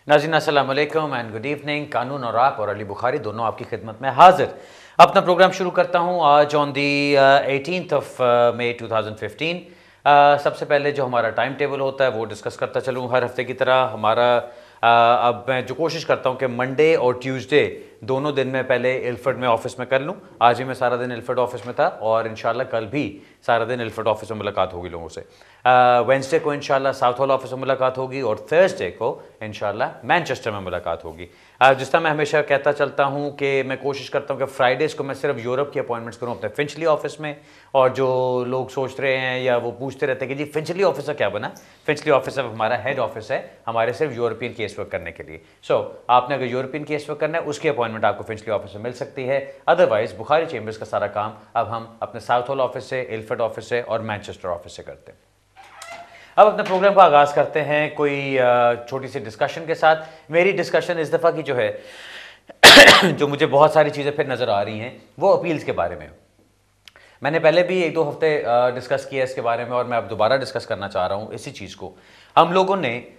नाज़रीन अस्सलाम वालेकुम एंड गुड इवनिंग। कानून और आप और अली बुखारी दोनों आपकी खिदमत में हाजिर। अपना प्रोग्राम शुरू करता हूँ आज on the 18th of May 2015। सबसे पहले जो हमारा टाइम टेबल होता है वो डिस्कस करता चलूँ हर हफ्ते की तरह। हमारा अब मैं जो कोशिश करता हूँ कि मंडे और ट्यूसडे दोनों दिन में पहले इल्फर्ड में ऑफिस में कर लूँ। आज ही मैं सारा दिन इल्फर्ड ऑफिस में था और इंशाल्लाह कल भी सारा दिन इल्फर्ड ऑफिस में मुलाकात होगी लोगों से। वेंसडे को इंशाल्लाह साउथ हॉल ऑफिस में मुलाकात होगी और थर्सडे को इंशाल्लाह मैनचेस्टर में मुलाकात होगी। जिस तरह मैं हमेशा कहता चलता हूँ कि मैं कोशिश करता हूँ कि फ्राइडेज़ को मैं सिर्फ यूरोप की अपॉइंटमेंट्स करूँ अपने फिंचली ऑफिस में। और जो लोग सोच रहे हैं या वो पूछते रहते हैं कि जी फिंचली ऑफिस का क्या बना, फिंचली ऑफिस अब हमारा हेड ऑफिस है हमारे सिर्फ यूरोपियन केस वर्क करने के लिए। आपने अगर यूरोपियन केस वर्क करना है उसकी अपॉइंटमेंट आपको फिंचली ऑफिस में मिल सकती है। अदरवाइज बुखारी चेंबर्स का सारा काम अब हम अपने साउथ हॉल ऑफिस से, इल्फर्ड ऑफिस से और मैनचेस्टर ऑफिस से करते हैं। अब अपने प्रोग्राम का आगाज़ करते हैं कोई छोटी सी डिस्कशन के साथ। मेरी डिस्कशन इस दफ़ा की जो है जो मुझे बहुत सारी चीज़ें फिर नज़र आ रही हैं वो अपील्स के बारे में। मैंने पहले भी एक दो हफ्ते डिस्कस किया इसके बारे में और मैं अब दोबारा डिस्कस करना चाह रहा हूँ इसी चीज़ को। हम लोगों ने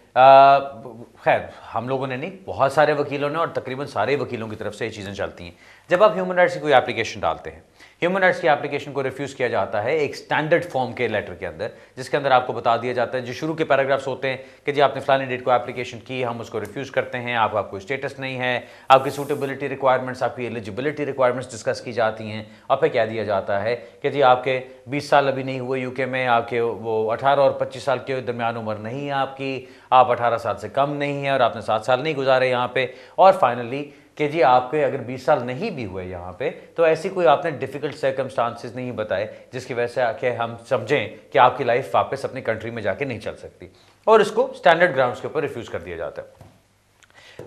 हम लोगों ने नहीं, बहुत सारे वकीलों ने और तकरीबन सारे वकीलों की तरफ से ये चीज़ें चलती हैं। जब आप ह्यूमन राइट्स की कोई एप्लीकेशन डालते हैं, ह्यूमन राइट्स की एप्लीकेशन को रिफ्यूज़ किया जाता है एक स्टैंडर्ड फॉर्म के लेटर के अंदर, जिसके अंदर आपको बता दिया जाता है, जो शुरू के पैराग्राफ्स होते हैं कि जी आपने फलानी डेट को एप्लीकेशन की, हम उसको रिफ्यूज़ करते हैं, आपका कोई स्टेटस नहीं है, आपकी सूटेबिलिटी रिक्वायरमेंट्स, आपकी एलिजिबिलिटी रिक्वायरमेंट्स डिस्कस की जाती हैं। और फिर क्या दिया जाता है कि जी आपके 20 साल अभी नहीं हुए यूके में, आपके वो 18 और 25 साल के दरमियान उम्र नहीं है आपकी, आप 18 साल से कम नहीं है और आपने 7 साल नहीं गुजारे यहाँ पे, और फाइनली कि जी आपके अगर 20 साल नहीं भी हुए यहाँ पे तो ऐसी कोई आपने डिफ़िकल्ट सर्कमस्टांसेस नहीं बताए जिसकी वजह से आके हम समझें कि आपकी लाइफ वापस अपनी कंट्री में जाके नहीं चल सकती, और इसको स्टैंडर्ड ग्राउंड्स के ऊपर रिफ्यूज़ कर दिया जाता है।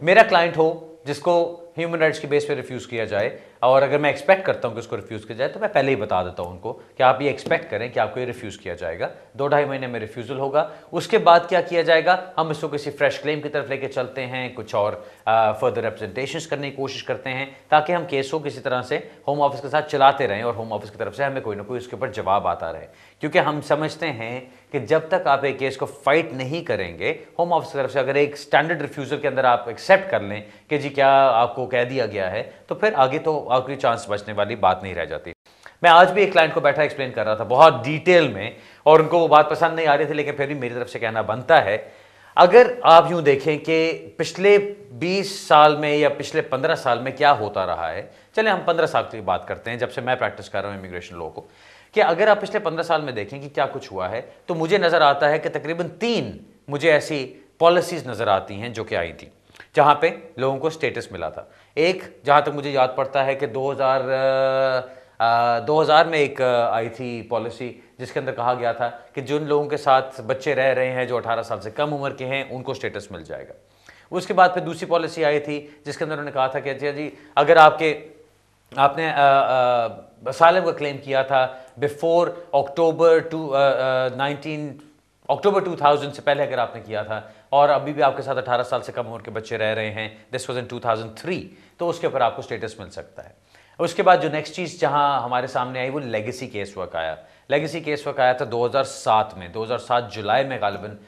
मेरा क्लाइंट हो जिसको ह्यूमन राइट्स की बेस पे रिफ्यूज़ किया जाए, और अगर मैं एक्सपेक्ट करता हूं कि उसको रिफ्यूज़ किया जाए तो मैं पहले ही बता देता हूं उनको कि आप ये एक्सपेक्ट करें कि आपको ये रिफ्यूज़ किया जाएगा, 2-2.5 महीने में रिफ्यूज़ल होगा। उसके बाद क्या किया जाएगा, हम इसको किसी फ्रेश क्लेम की तरफ लेके चलते हैं, कुछ और फर्दर रिप्रेजेंटेशंस करने की कोशिश करते हैं ताकि हम केस को किसी तरह से होम ऑफिस के साथ चलाते रहें और होम ऑफिस की तरफ से हमें कोई ना कोई उसके ऊपर जवाब आता रहे। क्योंकि हम समझते हैं कि जब तक आप एक केस को फाइट नहीं करेंगे होम ऑफिस की तरफ से, अगर एक स्टैंडर्ड रिफ्यूज़ल के अंदर आप एक्सेप्ट कर लें कि जी क्या आपको कह दिया गया है, तो फिर आगे तो आपकी चांस बचने वाली बात नहीं रह जाती। मैं आज भी एक क्लाइंट को बैठा एक्सप्लेन कर रहा था बहुत डिटेल में, और उनको वो बात पसंद नहीं आ रही थी, लेकिन फिर भी मेरी तरफ से कहना बनता है। अगर आप यूं देखें कि पिछले 20 साल में या पिछले 15 साल में क्या होता रहा है, चले हम 15 साल की बात करते हैं जब से मैं प्रैक्टिस कर रहा हूं इमिग्रेशन लॉ को, कि अगर आप पिछले 15 साल में देखें कि क्या कुछ हुआ है, तो मुझे नजर आता है कि तकरीबन 3 मुझे ऐसी पॉलिसीज नजर आती हैं जो कि आई थी जहां पे लोगों को स्टेटस मिला था। एक, जहां तक मुझे याद पड़ता है कि 2000 में एक आई थी पॉलिसी जिसके अंदर कहा गया था कि जिन लोगों के साथ बच्चे रह रहे हैं जो 18 साल से कम उम्र के हैं उनको स्टेटस मिल जाएगा। उसके बाद फिर दूसरी पॉलिसी आई थी जिसके अंदर उन्होंने कहा था कि अच्छा जी अगर आपने असाइलम का क्लेम किया था बिफोर अक्टूबर 2000 से पहले अगर आपने किया था और अभी भी आपके साथ 18 साल से कम उम्र के बच्चे रह रहे हैं, दिस वाज इन 2003, तो उसके ऊपर आपको स्टेटस मिल सकता है। उसके बाद जो नेक्स्ट चीज़ जहां हमारे सामने आई वो लेगेसी केस वर्क आया। लेगेसी केस वर्क आया था 2007 में, 2007 जुलाई में गालिबन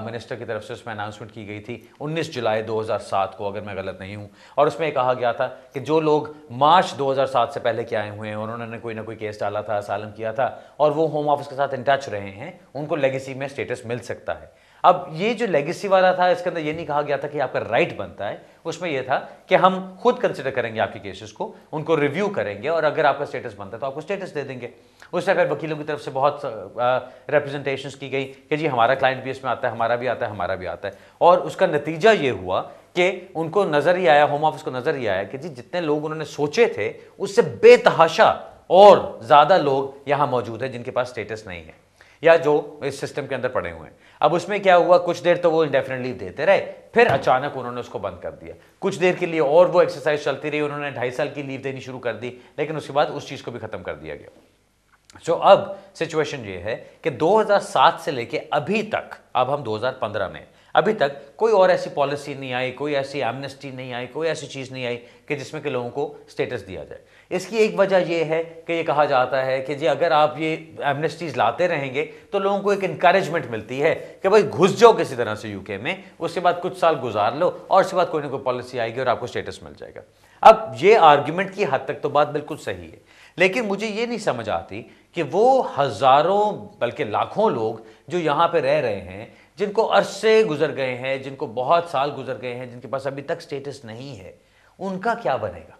मिनिस्टर की तरफ से उसमें अनाउंसमेंट की गई थी, 19 जुलाई 2007 को अगर मैं गलत नहीं हूं। और उसमें कहा गया था कि जो लोग मार्च 2007 से पहले के आए हुए हैं और उन्होंने कोई ना कोई केस डाला था, असाइलम किया था और वो होम ऑफिस के साथ इन टच रहे हैं, उनको लेगेसी में स्टेटस मिल सकता है। अब ये जो लेगेसी वाला था इसके अंदर ये नहीं कहा गया था कि आपका राइट बनता है, उसमें यह था कि हम खुद कंसिडर करेंगे आपके केसेस को, उनको रिव्यू करेंगे और अगर आपका स्टेटस बनता है तो आपको स्टेटस दे देंगे। उससे फिर वकीलों की तरफ से बहुत रिप्रेजेंटेशंस की गई कि जी हमारा क्लाइंट भी इसमें आता है, हमारा भी आता है, हमारा भी आता है। और उसका नतीजा ये हुआ कि उनको नजर ही आया, होम ऑफिस को नजर ही आया कि जी जितने लोग उन्होंने सोचे थे उससे बेतहाशा और ज्यादा लोग यहां मौजूद हैं जिनके पास स्टेटस नहीं है या जो इस सिस्टम के अंदर पड़े हुए हैं। अब उसमें क्या हुआ, कुछ देर तो वो इंडेफिनेटली देते रहे, फिर अचानक उन्होंने उसको बंद कर दिया। कुछ देर के लिए और वो एक्सरसाइज चलती रही, उन्होंने 2.5 साल की लीव देनी शुरू कर दी, लेकिन उसके बाद उस चीज को भी खत्म कर दिया गया। अब सिचुएशन ये है कि 2007 से लेके अभी तक, अब हम 2015 में, अभी तक कोई और ऐसी पॉलिसी नहीं आई, कोई ऐसी एमनेस्टी नहीं आई, कोई ऐसी चीज नहीं आई कि जिसमें कि लोगों को स्टेटस दिया जाए। इसकी एक वजह यह है कि ये कहा जाता है कि जी अगर आप ये एमनेस्टीज लाते रहेंगे तो लोगों को एक इंकरेजमेंट मिलती है कि भाई घुस जाओ किसी तरह से यूके में, उसके बाद कुछ साल गुजार लो और उसके बाद कोई ना कोई पॉलिसी आएगी और आपको स्टेटस मिल जाएगा। अब ये आर्ग्यूमेंट की हद तक तो बात बिल्कुल सही है, लेकिन मुझे ये नहीं समझ आती कि वो हजारों बल्कि लाखों लोग जो यहाँ पे रह रहे हैं, जिनको अरसे गुजर गए हैं, जिनको बहुत साल गुजर गए हैं, जिनके पास अभी तक स्टेटस नहीं है, उनका क्या बनेगा?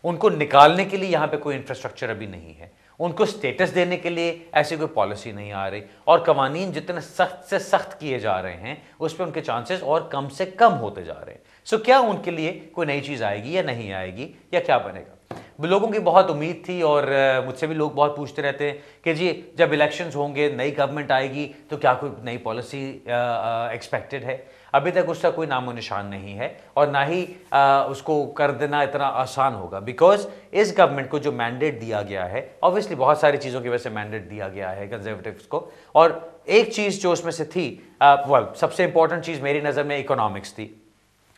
उनको निकालने के लिए यहाँ पे कोई इंफ्रास्ट्रक्चर अभी नहीं है, उनको स्टेटस देने के लिए ऐसी कोई पॉलिसी नहीं आ रही, और कवानीन जितने सख्त से सख्त किए जा रहे हैं उस पर उनके चांसेस और कम से कम होते जा रहे हैं। सो क्या उनके लिए कोई नई चीज़ आएगी या नहीं आएगी या क्या बनेगा? लोगों की बहुत उम्मीद थी और मुझसे भी लोग बहुत पूछते रहते हैं कि जी जब इलेक्शंस होंगे, नई गवर्नमेंट आएगी तो क्या कोई नई पॉलिसी एक्सपेक्टेड है? अभी तक उसका कोई नामो निशान नहीं है और ना ही उसको कर देना इतना आसान होगा, बिकॉज इस गवर्नमेंट को जो मैंडेट दिया गया है, ऑब्वियसली बहुत सारी चीज़ों की वजह से मैंडेट दिया गया है कंजर्वेटिव्स को, और एक चीज़ जो उसमें से थी, सबसे इंपॉर्टेंट चीज़ मेरी नज़र में इकोनॉमिक्स थी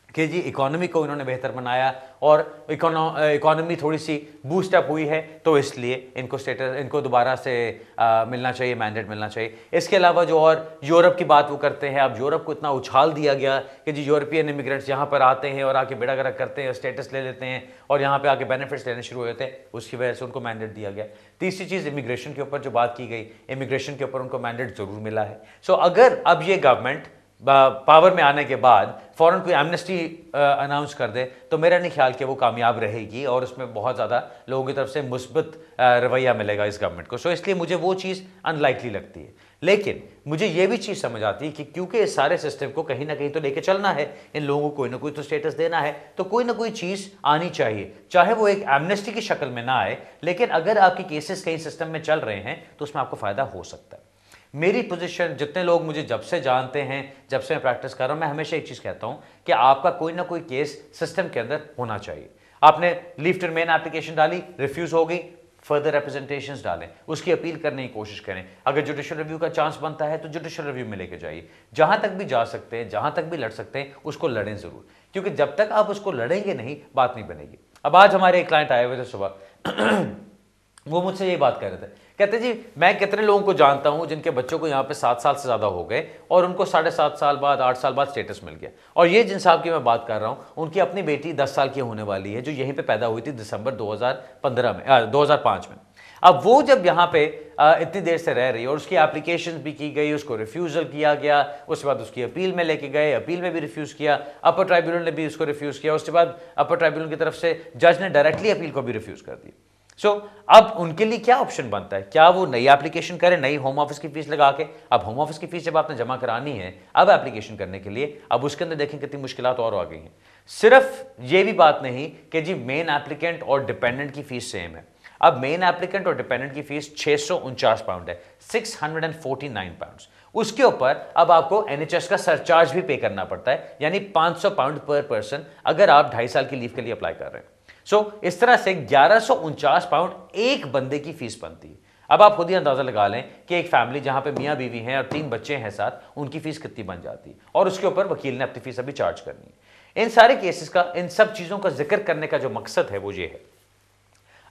कि जी इकोनॉमी को इन्होंने बेहतर बनाया और इकोनॉमी थोड़ी सी बूस्ट अप हुई है तो इसलिए इनको स्टेटस, इनको दोबारा से मिलना चाहिए, मैंडेट मिलना चाहिए। इसके अलावा जो और यूरोप की बात वो करते हैं, अब यूरोप को इतना उछाल दिया गया कि जी यूरोपियन इमिग्रेंट्स यहाँ पर आते हैं और आके बेड़ा गर्क करते हैं, स्टेटस ले लेते हैं और यहाँ पे आके बेनिफिट्स लेने शुरू हो जाते हैं, उसकी वजह से उनको मैंडेट दिया गया। तीसरी चीज़ इमिग्रेशन के ऊपर जो बात की गई, इमिग्रेशन के ऊपर उनको मैंडेट ज़रूर मिला है। सो अगर अब ये गवर्नमेंट पावर में आने के बाद फौरन कोई एमनेस्टी अनाउंस कर दे तो मेरा नहीं ख्याल कि वो कामयाब रहेगी और उसमें बहुत ज़्यादा लोगों की तरफ से मुस्बत रवैया मिलेगा इस गवर्नमेंट को। सो इसलिए मुझे वो चीज़ अनलाइकली लगती है। लेकिन मुझे ये भी चीज़ समझ आती है कि क्योंकि इस सारे सिस्टम को कहीं ना कहीं तो लेके चलना है, इन लोगों को कोई ना कोई तो स्टेटस देना है, तो कोई ना कोई चीज़ आनी चाहिए, चाहे वो एक एमनेस्टी की शक्ल में ना आए, लेकिन अगर आपके केसेस कहीं सिस्टम में चल रहे हैं तो उसमें आपको फ़ायदा हो सकता है। मेरी पोजीशन, जितने लोग मुझे जब से जानते हैं, जब से मैं प्रैक्टिस कर रहा हूं, मैं हमेशा एक चीज़ कहता हूं कि आपका कोई ना कोई केस सिस्टम के अंदर होना चाहिए। आपने लीव टू रिमेन एप्लीकेशन डाली, रिफ्यूज़ हो गई, फर्दर रिप्रेजेंटेशंस डालें, उसकी अपील करने की कोशिश करें। अगर जुडिशियल रिव्यू का चांस बनता है तो जुडिशियल रिव्यू में लेके जाइए। जहां तक भी जा सकते हैं, जहां तक भी लड़ सकते हैं, उसको लड़ें ज़रूर, क्योंकि जब तक आप उसको लड़ेंगे नहीं, बात नहीं बनेगी। अब आज हमारे एक क्लाइंट आए हुए थे सुबह वो मुझसे ये बात कह रहे थे, कहते जी मैं कितने लोगों को जानता हूं जिनके बच्चों को यहाँ पे 7 साल से ज़्यादा हो गए और उनको 7.5 साल बाद, 8 साल बाद स्टेटस मिल गया। और ये जिन साहब की मैं बात कर रहा हूँ, उनकी अपनी बेटी 10 साल की होने वाली है, जो यहीं पे पैदा हुई थी दिसंबर 2005 में। अब वो जब यहाँ पे इतनी देर से रह रही और उसकी एप्लीकेशन भी की गई, उसको रिफ्यूज़ल किया गया, उसके बाद उसकी अपील में लेके गए, अपील में भी रिफ्यूज़ किया, अपर ट्राइब्यूनल ने भी उसको रिफ्यूज़ किया, उसके बाद अपर ट्राइब्यूनल की तरफ से जज ने डायरेक्टली अपील को भी रिफ्यूज़ कर दी। सो अब उनके लिए क्या ऑप्शन बनता है? क्या वो नई एप्लीकेशन करें, नई होम ऑफिस की फीस लगा के? अब होम ऑफिस की फीस जब आपने जमा करानी है अब एप्लीकेशन करने के लिए, अब उसके अंदर देखें कितनी मुश्किलात और आ गई हैं। सिर्फ ये भी बात नहीं कि जी मेन एप्लीकेंट और डिपेंडेंट की फीस सेम है। अब मेन एप्लीकेंट और डिपेंडेंट की फीस 649 पाउंड है, 649 पाउंड। उसके ऊपर अब आपको एनएचएस का सरचार्ज भी पे करना पड़ता है, यानी 500 पाउंड पर पर्सन अगर आप 2.5 साल की लीव के लिए अप्लाई कर रहे हैं। इस तरह से 1149 पाउंड एक बंदे की फीस बनती है। अब आप खुद ही अंदाजा लगा लें कि एक फैमिली जहां पे मियां बीवी हैं और 3 बच्चे हैं साथ, उनकी फीस कितनी बन जाती है, और उसके ऊपर वकील ने अपनी फीस अभी चार्ज करनी है। इन सारे केसेस का, इन सब चीजों का जिक्र करने का जो मकसद है वो ये है,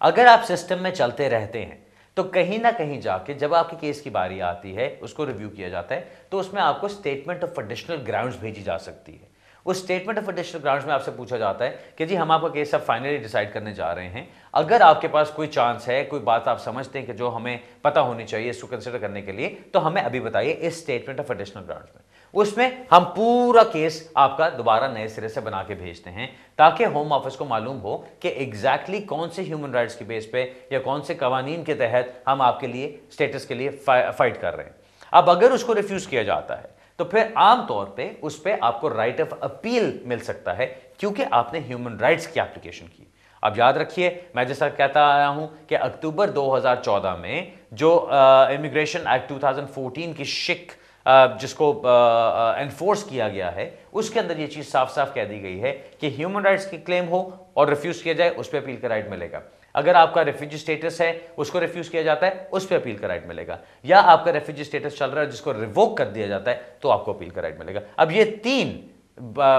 अगर आप सिस्टम में चलते रहते हैं तो कहीं ना कहीं जाके जब आपके केस की बारी आती है, उसको रिव्यू किया जाता है, तो उसमें आपको स्टेटमेंट ऑफ एडिशनल ग्राउंड्स भेजी जा सकती है। उस स्टेटमेंट ऑफ एडिशनल ग्राउंड्स में आपसे पूछा जाता है कि जी हम आपका केस अब फाइनली डिसाइड करने जा रहे हैं, अगर आपके पास कोई चांस है, कोई बात आप समझते हैं कि जो हमें पता होनी चाहिए इसको कंसिडर करने के लिए, तो हमें अभी बताइए इस स्टेटमेंट ऑफ एडिशनल ग्राउंड्स में। उसमें हम पूरा केस आपका दोबारा नए सिरे से बना के भेजते हैं, ताकि होम ऑफिस को मालूम हो कि एग्जैक्टली कौन से ह्यूमन राइट्स की बेस पे या कौन से कवानीन के तहत हम आपके लिए स्टेटस के लिए फाइट कर रहे हैं। अब अगर उसको रिफ्यूज किया जाता है तो फिर आमतौर पे उस पर आपको राइट ऑफ अपील मिल सकता है, क्योंकि आपने ह्यूमन राइट्स की एप्लीकेशन की। अब याद रखिए, मैं जैसा कहता आया हूं कि अक्टूबर 2014 में जो इमिग्रेशन एक्ट 2014 की शिक जिसको एनफोर्स किया गया है, उसके अंदर यह चीज साफ साफ कह दी गई है कि ह्यूमन राइट्स की क्लेम हो और रिफ्यूज किया जाए, उस पर अपील का राइट मिलेगा। अगर आपका रेफ्यूजी स्टेटस है, उसको रिफ्यूज किया जाता है, उस पर अपील का राइट मिलेगा, या आपका रेफ्यूजी स्टेटस चल रहा है जिसको रिवोक कर दिया जाता है, तो आपको अपील का राइट मिलेगा। अब ये 3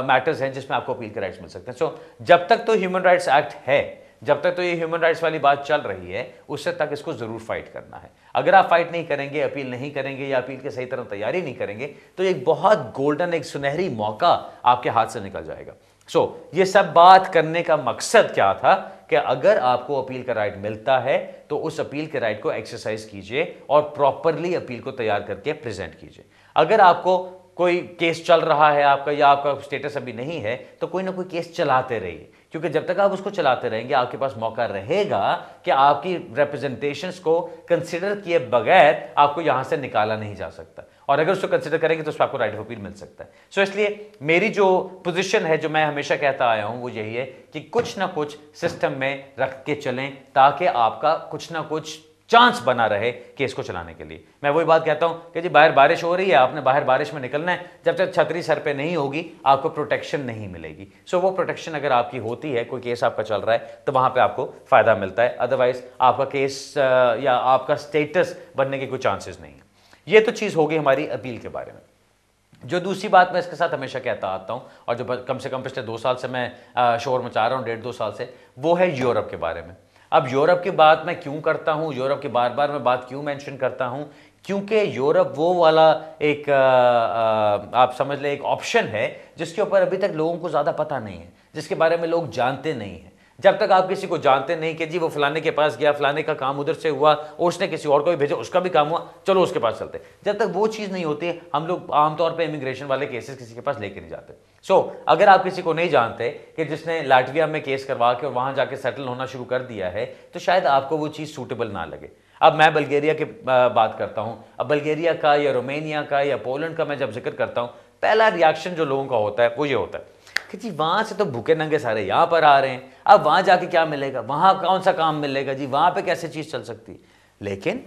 मैटर्स हैं जिसमें आपको अपील के राइट्स मिल सकते हैं। जब तक तो ह्यूमन राइट्स एक्ट है, जब तक तो ये ह्यूमन राइट्स वाली बात चल रही है उससे तक इसको जरूर फाइट करना है। अगर आप फाइट नहीं करेंगे, अपील नहीं करेंगे या अपील के सही तरह तैयारी नहीं करेंगे तो एक बहुत गोल्डन, एक सुनहरी मौका आपके हाथ से निकल जाएगा। ये सब बात करने का मकसद क्या था कि अगर आपको अपील का राइट मिलता है तो उस अपील के राइट को एक्सरसाइज कीजिए और प्रॉपरली अपील को तैयार करके प्रेजेंट कीजिए। अगर आपको कोई केस चल रहा है आपका या आपका स्टेटस अभी नहीं है तो कोई ना कोई केस चलाते रहिए, क्योंकि जब तक आप उसको चलाते रहेंगे आपके पास मौका रहेगा कि आपकी रिप्रेजेंटेशंस को कंसीडर किए बगैर आपको यहां से निकाला नहीं जा सकता, और अगर उसको कंसीडर करेंगे तो उसको आपको राइट ऑफ अपील मिल सकता है। इसलिए मेरी जो पोजीशन है, जो मैं हमेशा कहता आया हूं, वो यही है कि कुछ ना कुछ सिस्टम में रख के चलें ताकि आपका कुछ ना कुछ चांस बना रहे केस को चलाने के लिए। मैं वही बात कहता हूं कि जी बाहर बारिश हो रही है, आपने बाहर बारिश में निकलना है, जब तक छतरी सर पे नहीं होगी आपको प्रोटेक्शन नहीं मिलेगी। वो प्रोटेक्शन अगर आपकी होती है, कोई केस आपका चल रहा है, तो वहां पे आपको फायदा मिलता है, अदरवाइज आपका केस या आपका स्टेटस बनने के कोई चांसेस नहीं है। ये तो चीज होगी हमारी अपील के बारे में। जो दूसरी बात मैं इसके साथ हमेशा कहता आता हूं और जो कम से कम पिछले 2 साल से मैं शोर मचा रहा हूं, 1.5-2 साल से, वो है यूरोप के बारे में। अब यूरोप की बात मैं क्यों करता हूं, यूरोप की बार बार मैं बात क्यों मेंशन करता हूं, क्योंकि यूरोप वो वाला एक आप समझ लें एक ऑप्शन है जिसके ऊपर अभी तक लोगों को ज़्यादा पता नहीं है, जिसके बारे में लोग जानते नहीं हैं। जब तक आप किसी को जानते नहीं कि जी वो फलाने के पास गया, फलाने का काम उधर से हुआ, और उसने किसी और को भी भेजा, उसका भी काम हुआ, चलो उसके पास चलते, जब तक वो चीज़ नहीं होती हम लोग आमतौर पे इमिग्रेशन वाले केसेस किसी के पास लेके नहीं जाते। अगर आप किसी को नहीं जानते कि जिसने लाटविया में केस करवा के और वहां जाके सेटल होना शुरू कर दिया है, तो शायद आपको वो चीज़ सूटेबल ना लगे। अब मैं बल्गेरिया की बात करता हूं, अब बल्गेरिया का या रोमानिया का या पोलैंड का मैं जब जिक्र करता हूं, पहला रिएक्शन जो लोगों का होता है वो ये होता है कि जी वहां से तो भूखे नंगे सारे यहां पर आ रहे हैं, अब वहां जाके क्या मिलेगा, वहां कौन सा काम मिलेगा जी, वहां पे कैसे चीज चल सकती है। लेकिन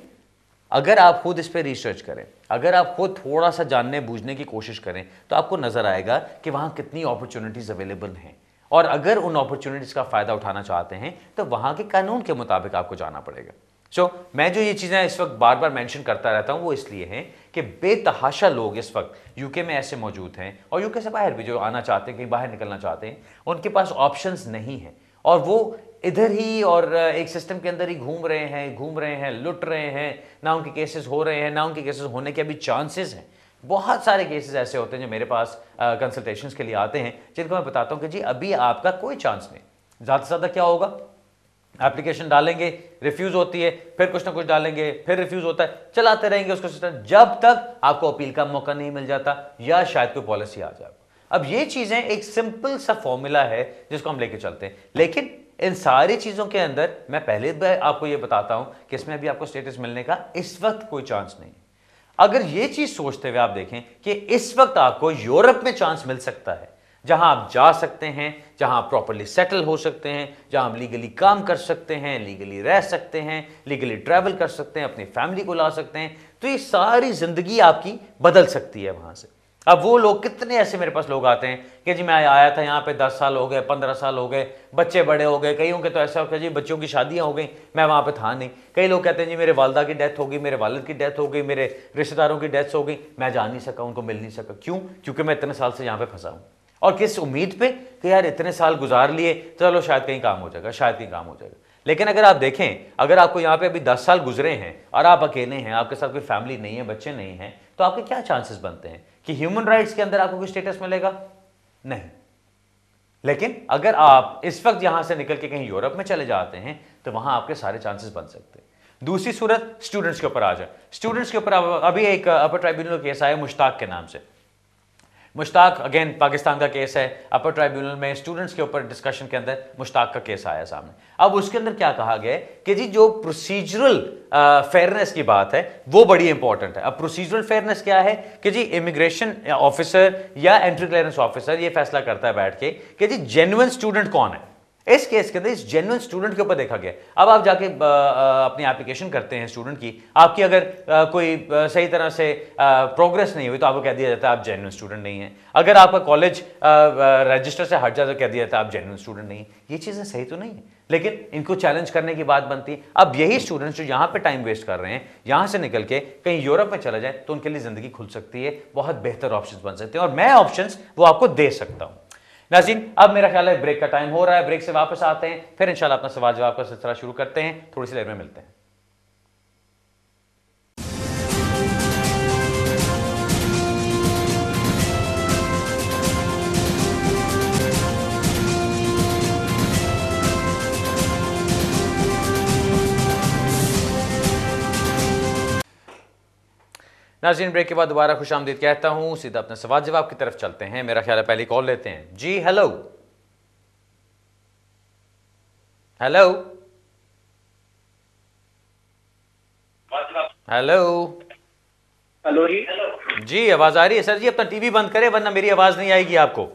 अगर आप खुद इस पर रिसर्च करें, अगर आप खुद थोड़ा सा जानने बूझने की कोशिश करें, तो आपको नजर आएगा कि वहां कितनी अपॉर्चुनिटीज अवेलेबल हैं, और अगर उन अपॉर्चुनिटीज का फायदा उठाना चाहते हैं तो वहां के कानून के मुताबिक आपको जाना पड़ेगा। मैं जो ये चीजें इस वक्त बार बार मेंशन करता रहता हूं वो इसलिए हैं कि बेतहाशा लोग इस वक्त यूके में ऐसे मौजूद हैं, और यूके से बाहर भी जो आना चाहते हैं, कहीं बाहर निकलना चाहते हैं, उनके पास ऑप्शंस नहीं है, और वो इधर ही और एक सिस्टम के अंदर ही घूम रहे हैं, लुट रहे हैं, ना उनके केसेस हो रहे हैं, ना उनके केसेस होने के अभी चांसेस हैं। बहुत सारे केसेस ऐसे होते हैं जो मेरे पास कंसल्टेशंस के लिए आते हैं, जिनको मैं बताता हूं कि जी अभी आपका कोई चांस नहीं। ज़्यादा से ज़्यादा क्या होगा, एप्लीकेशन डालेंगे, रिफ्यूज होती है, फिर कुछ ना कुछ डालेंगे, फिर रिफ्यूज होता है, चलाते रहेंगे उसको सिस्टम, जब तक आपको अपील का मौका नहीं मिल जाता या शायद कोई पॉलिसी आ जाए। अब ये चीजें एक सिंपल सा फॉर्मूला है जिसको हम लेके चलते हैं, लेकिन इन सारी चीजों के अंदर मैं पहले भी आपको ये बताता हूं कि इसमें अभी आपको स्टेटस मिलने का इस वक्त कोई चांस नहीं। अगर ये चीज सोचते हुए आप देखें कि इस वक्त आपको यूरोप में चांस मिल सकता है, जहां आप जा सकते हैं, जहां आप प्रॉपर्ली सेटल हो सकते हैं, जहां आप लीगली काम कर सकते हैं, लीगली रह सकते हैं, लीगली ट्रैवल कर सकते हैं, अपनी फैमिली को ला सकते हैं, तो ये सारी जिंदगी आपकी बदल सकती है वहां से। अब वो लोग, कितने ऐसे मेरे पास लोग आते हैं कि जी मैं आया था यहाँ पे 10 साल हो गए, 15 साल हो गए, बच्चे बड़े हो गए, कईयों के तो ऐसा होता है जी बच्चों की शादियां हो गई, मैं वहां पे था नहीं। कई लोग कहते हैं जी मेरे वालदा की डेथ हो गई, मेरे वालिद की डेथ हो गई, मेरे रिश्तेदारों की डेथ हो गई, मैं जा नहीं सका, उनको मिल नहीं सका। क्यों? क्योंकि मैं इतने साल से यहाँ पे फंसा हूँ, और किस उम्मीद पे कि यार इतने साल गुजार लिए, चलो शायद कहीं काम हो जाएगा, शायद कहीं काम हो जाएगा। लेकिन अगर आप देखें, अगर आपको यहाँ पे अभी 10 साल गुजरे हैं और आप अकेले हैं, आपके साथ कोई फैमिली नहीं है, बच्चे नहीं हैं, तो आपके क्या चांसेस बनते हैं कि ह्यूमन राइट्स के अंदर आपको कोई स्टेटस मिलेगा? नहीं। लेकिन अगर आप इस वक्त यहां से निकल के कहीं यूरोप में चले जाते हैं तो वहां आपके सारे चांसेस बन सकते हैं। दूसरी सूरत, स्टूडेंट्स के ऊपर आ जाए। स्टूडेंट्स के ऊपर अभी एक अपर ट्राइब्यूनल केस आया मुश्ताक के नाम से। मुश्ताक अगेन पाकिस्तान का केस है, अपर ट्राइब्यूनल में स्टूडेंट्स के ऊपर डिस्कशन के अंदर मुश्ताक का केस आया सामने। अब उसके अंदर क्या कहा गया कि जी जो प्रोसीजरल फेयरनेस की बात है वो बड़ी इंपॉर्टेंट है। अब प्रोसीजरल फेयरनेस क्या है कि जी इमिग्रेशन ऑफिसर या एंट्री क्लियरेंस ऑफिसर ये फैसला करता है बैठ के कि जी जेन्युइन स्टूडेंट कौन है। इस केस के अंदर इस जेन्युइन स्टूडेंट के ऊपर देखा गया। अब आप जाके अपनी एप्लीकेशन करते हैं स्टूडेंट की, आपकी अगर कोई सही तरह से प्रोग्रेस नहीं हुई तो आपको कह दिया जाता है आप जेन्युइन स्टूडेंट नहीं है। अगर आपका कॉलेज रजिस्टर से हट जाए तो कह दिया जाता है आप जेन्युइन स्टूडेंट नहीं है। ये चीज़ें सही तो नहीं है, लेकिन इनको चैलेंज करने की बात बनती है। अब यही स्टूडेंट्स जो यहाँ पे टाइम वेस्ट कर रहे हैं, यहाँ से निकल के कहीं यूरोप में चला जाए तो उनके लिए जिंदगी खुल सकती है, बहुत बेहतर ऑप्शंस बन सकते हैं, और मैं ऑप्शंस वो आपको दे सकता हूँ। नाज़रीन, अब मेरा ख्याल है ब्रेक का टाइम हो रहा है, ब्रेक से वापस आते हैं, फिर इंशाल्लाह अपना सवाल जवाब का सिलसिला शुरू करते हैं। थोड़ी सी देर में मिलते हैं। नाज़रीन, ब्रेक के बाद दोबारा खुश आमदीद कहता हूं। सीधा अपने सवाल जवाब की तरफ चलते हैं। मेरा ख्याल है पहली कॉल लेते हैं। जी हेलो हेलो हेलो हेलो जी, आवाज आ रही है सर जी? अपना टीवी बंद करें वरना मेरी आवाज नहीं आएगी आपको।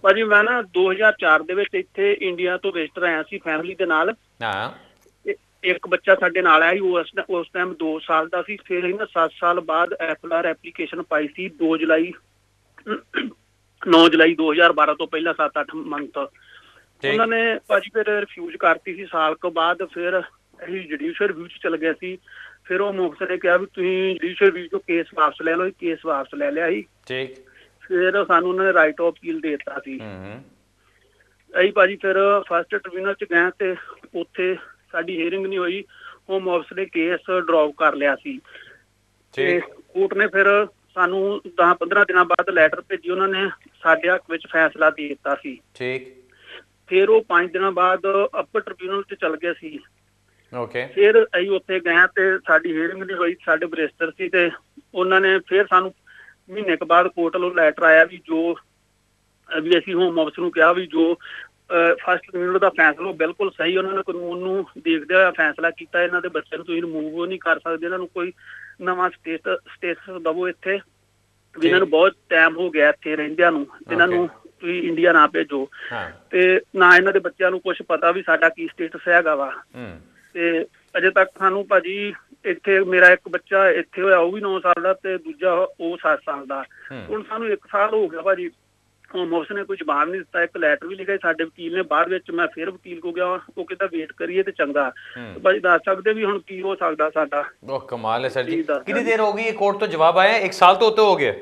ਭਾਜੀ ਮੈਂ ਨਾ 2004 ਦੇ ਵਿੱਚ ਇੱਥੇ ਇੰਡੀਆ ਤੋਂ ਵਿਜ਼ਟਰ ਆਇਆ ਸੀ ਫੈਮਿਲੀ ਦੇ ਨਾਲ। ਹਾਂ, ਇੱਕ ਬੱਚਾ ਸਾਡੇ ਨਾਲ ਆਇਆ ਸੀ, ਉਸ ਟਾਈਮ 2 ਸਾਲ ਦਾ ਸੀ। ਫਿਰ ਇਹਨਾਂ 7 ਸਾਲ ਬਾਅਦ ਐਪਲਰ ਐਪਲੀਕੇਸ਼ਨ ਪਾਈ ਸੀ 2 ਜੁਲਾਈ 9 ਜੁਲਾਈ 2012 ਤੋਂ ਪਹਿਲਾਂ 7-8 ਮੰਥ। ਉਹਨਾਂ ਨੇ ਭਾਜੀ ਫਿਰ ਰਿਫਿਊਜ਼ ਕਰਤੀ ਸੀ ਸਾਲ ਕੁ ਬਾਅਦ। ਫਿਰ ਅਸੀਂ ਜੁਡੀਸ਼ੀਅਲ ਰਿਵਿਊ 'ਚ ਚਲ ਗਏ ਸੀ। ਫਿਰ ਉਹ ਮੁਫਤ ਨੇ ਕਿਹਾ ਵੀ ਤੁਸੀਂ ਜੁਡੀਸ਼ੀਅਲ ਰਿਵਿਊ 'ਚੋਂ ਕੇਸ ਵਾਪਸ ਲੈ ਲਓ। ਕੇਸ ਵਾਪਸ ਲੈ ਲਿਆ ਸੀ। ਠੀਕ। ਫਿਰ ਸਾਨੂੰ ਉਹਨਾਂ ਨੇ ਰਾਈਟ ਆਫ ਅਪੀਲ ਦੇ ਦਿੱਤਾ ਸੀ। ਅਸੀਂ ਭਾਜੀ ਫਿਰ ਫਸਟ ਟ੍ਰਿਬਿਊਨਲ 'ਚ ਗਏ ਤੇ ਉੱਥੇ ਸਾਡੀ ਹੀਅਰਿੰਗ ਨਹੀਂ ਹੋਈ। ਹੋਮ ਆਫਿਸ ਨੇ ਕੇਸ ਡਰੌਪ ਕਰ ਲਿਆ ਸੀ ਤੇ ਕੋਰਟ ਨੇ ਫਿਰ ਸਾਨੂੰ 10-15 ਦਿਨਾਂ ਬਾਅਦ ਲੈਟਰ ਭੇਜੀ। ਉਹਨਾਂ ਨੇ ਸਾਡੇ ਹੱਕ ਵਿੱਚ ਫੈਸਲਾ ਦੇ ਦਿੱਤਾ ਸੀ। ਠੀਕ। ਫਿਰ ਉਹ 5 ਦਿਨਾਂ ਬਾਅਦ ਅੱਪਰ ਟ੍ਰਿਬਿਊਨਲ 'ਚ ਚਲ ਗਏ ਸੀ। ਓਕੇ। ਫਿਰ ਅਸੀਂ ਉੱਥੇ ਗਏ ਤੇ ਸਾਡੀ ਹੀਅਰਿੰਗ ਨਹੀਂ ਹੋਈ। ਸਾਡੇ ਬਰਿਸਟਰ ਸੀ ਤੇ ਉਹਨਾਂ ਨੇ ਫਿਰ ਸਾਨੂੰ ਮਹੀਨੇ ਕੁ ਬਾਅਦ ਕੋਰਟ ਵੱਲੋਂ ਲੈਟਰ ਆਇਆ ਵੀ ਅਸੀਂ ਹੋਮ ਆਫਿਸ ਨੂੰ ਕਿਹਾ ਵੀ ਜੋ ਫਸਟ ਟ੍ਰਿਬਿਊਨਲ ਦਾ ਫੈਸਲਾ ਉਹ ਬਿਲਕੁਲ ਸਹੀ। ਉਹਨਾਂ ਨੇ ਕਾਨੂੰਨ ਨੂੰ ਦੇਖਦੇ ਹੋਇਆ ਫੈਸਲਾ ਕੀਤਾ। ਇਹਨਾਂ ਦੇ ਬੱਚੇ ਨੂੰ ਤੁਸੀਂ ਰਿਮੂਵ ਨਹੀਂ ਕਰ ਸਕਦੇ। ਇਹਨਾਂ ਨੂੰ ਕੋਈ ਨਵਾਂ ਸਟੇਟਸ ਦਵੋ ਇੱਥੇ ਵੀ। ਇਹਨਾਂ ਨੂੰ ਬਹੁਤ ਟਾਈਮ ਹੋ ਗਿਆ ਇੱਥੇ ਰਹਿੰਦਿਆਂ ਨੂੰ। ਇਹਨਾਂ ਨੂੰ ਤੁਸੀਂ ਇੰਡੀਆ ਨਾ ਭੇਜੋ ਤੇ ਨਾ ਇਹਨਾਂ ਦੇ ਬੱਚਿਆਂ ਨੂੰ ਕੁਛ ਪਤਾ ਵੀ ਸਾਡਾ ਕੀ ਸਟੇਟਸ ਹੈਗਾ ਵਾ। ਤੇ ਅਜੇ ਤੱਕ ਸਾਨੂੰ ਭਾਜੀ ਇੱਥੇ ਮੇਰਾ ਇੱਕ ਬੱਚਾ ਇੱਥੇ ਹੋਇਆ ਉਹ ਵੀ 9 ਸਾਲ ਦਾ ਤੇ ਦੂਜਾ ਉਹ 7 ਸਾਲ ਦਾ। ਹੁਣ ਸਾਨੂੰ 1 ਸਾਲ ਹੋ ਗਿਆ ਭਾਜੀ। ਹੋਮ ਆਫਿਸ ਨੇ ਕੋਈ ਜਵਾਬ ਨਹੀਂ ਦਿੱਤਾ। ਇੱਕ ਲੈਟਰ ਵੀ ਲਿਖਿਆ ਸਾਡੇ ਵਕੀਲ ਨੇ। ਬਾਅਦ ਵਿੱਚ ਮੈਂ ਫਿਰ ਵਕੀਲ ਕੋ ਗਿਆ, ਉਹ ਕਹਿੰਦਾ ਵੇਟ ਕਰੀਏ ਤੇ ਚੰਗਾ। ਭਾਜੀ ਦੱਸ ਸਕਦੇ ਵੀ ਹੁਣ ਕੀ ਹੋ ਸਕਦਾ ਸਾਡਾ? ਉਹ ਕਮਾਲ ਹੈ ਸਰ ਜੀ। ਕਿੰਨੀ ਦੇਰ ਹੋ ਗਈ ਇਹ ਕੋर्ट ਤੋਂ ਜਵਾਬ ਆਇਆ? 1 ਸਾਲ ਤੋਂ ਉੱਤੇ ਹੋ ਗਿਆ?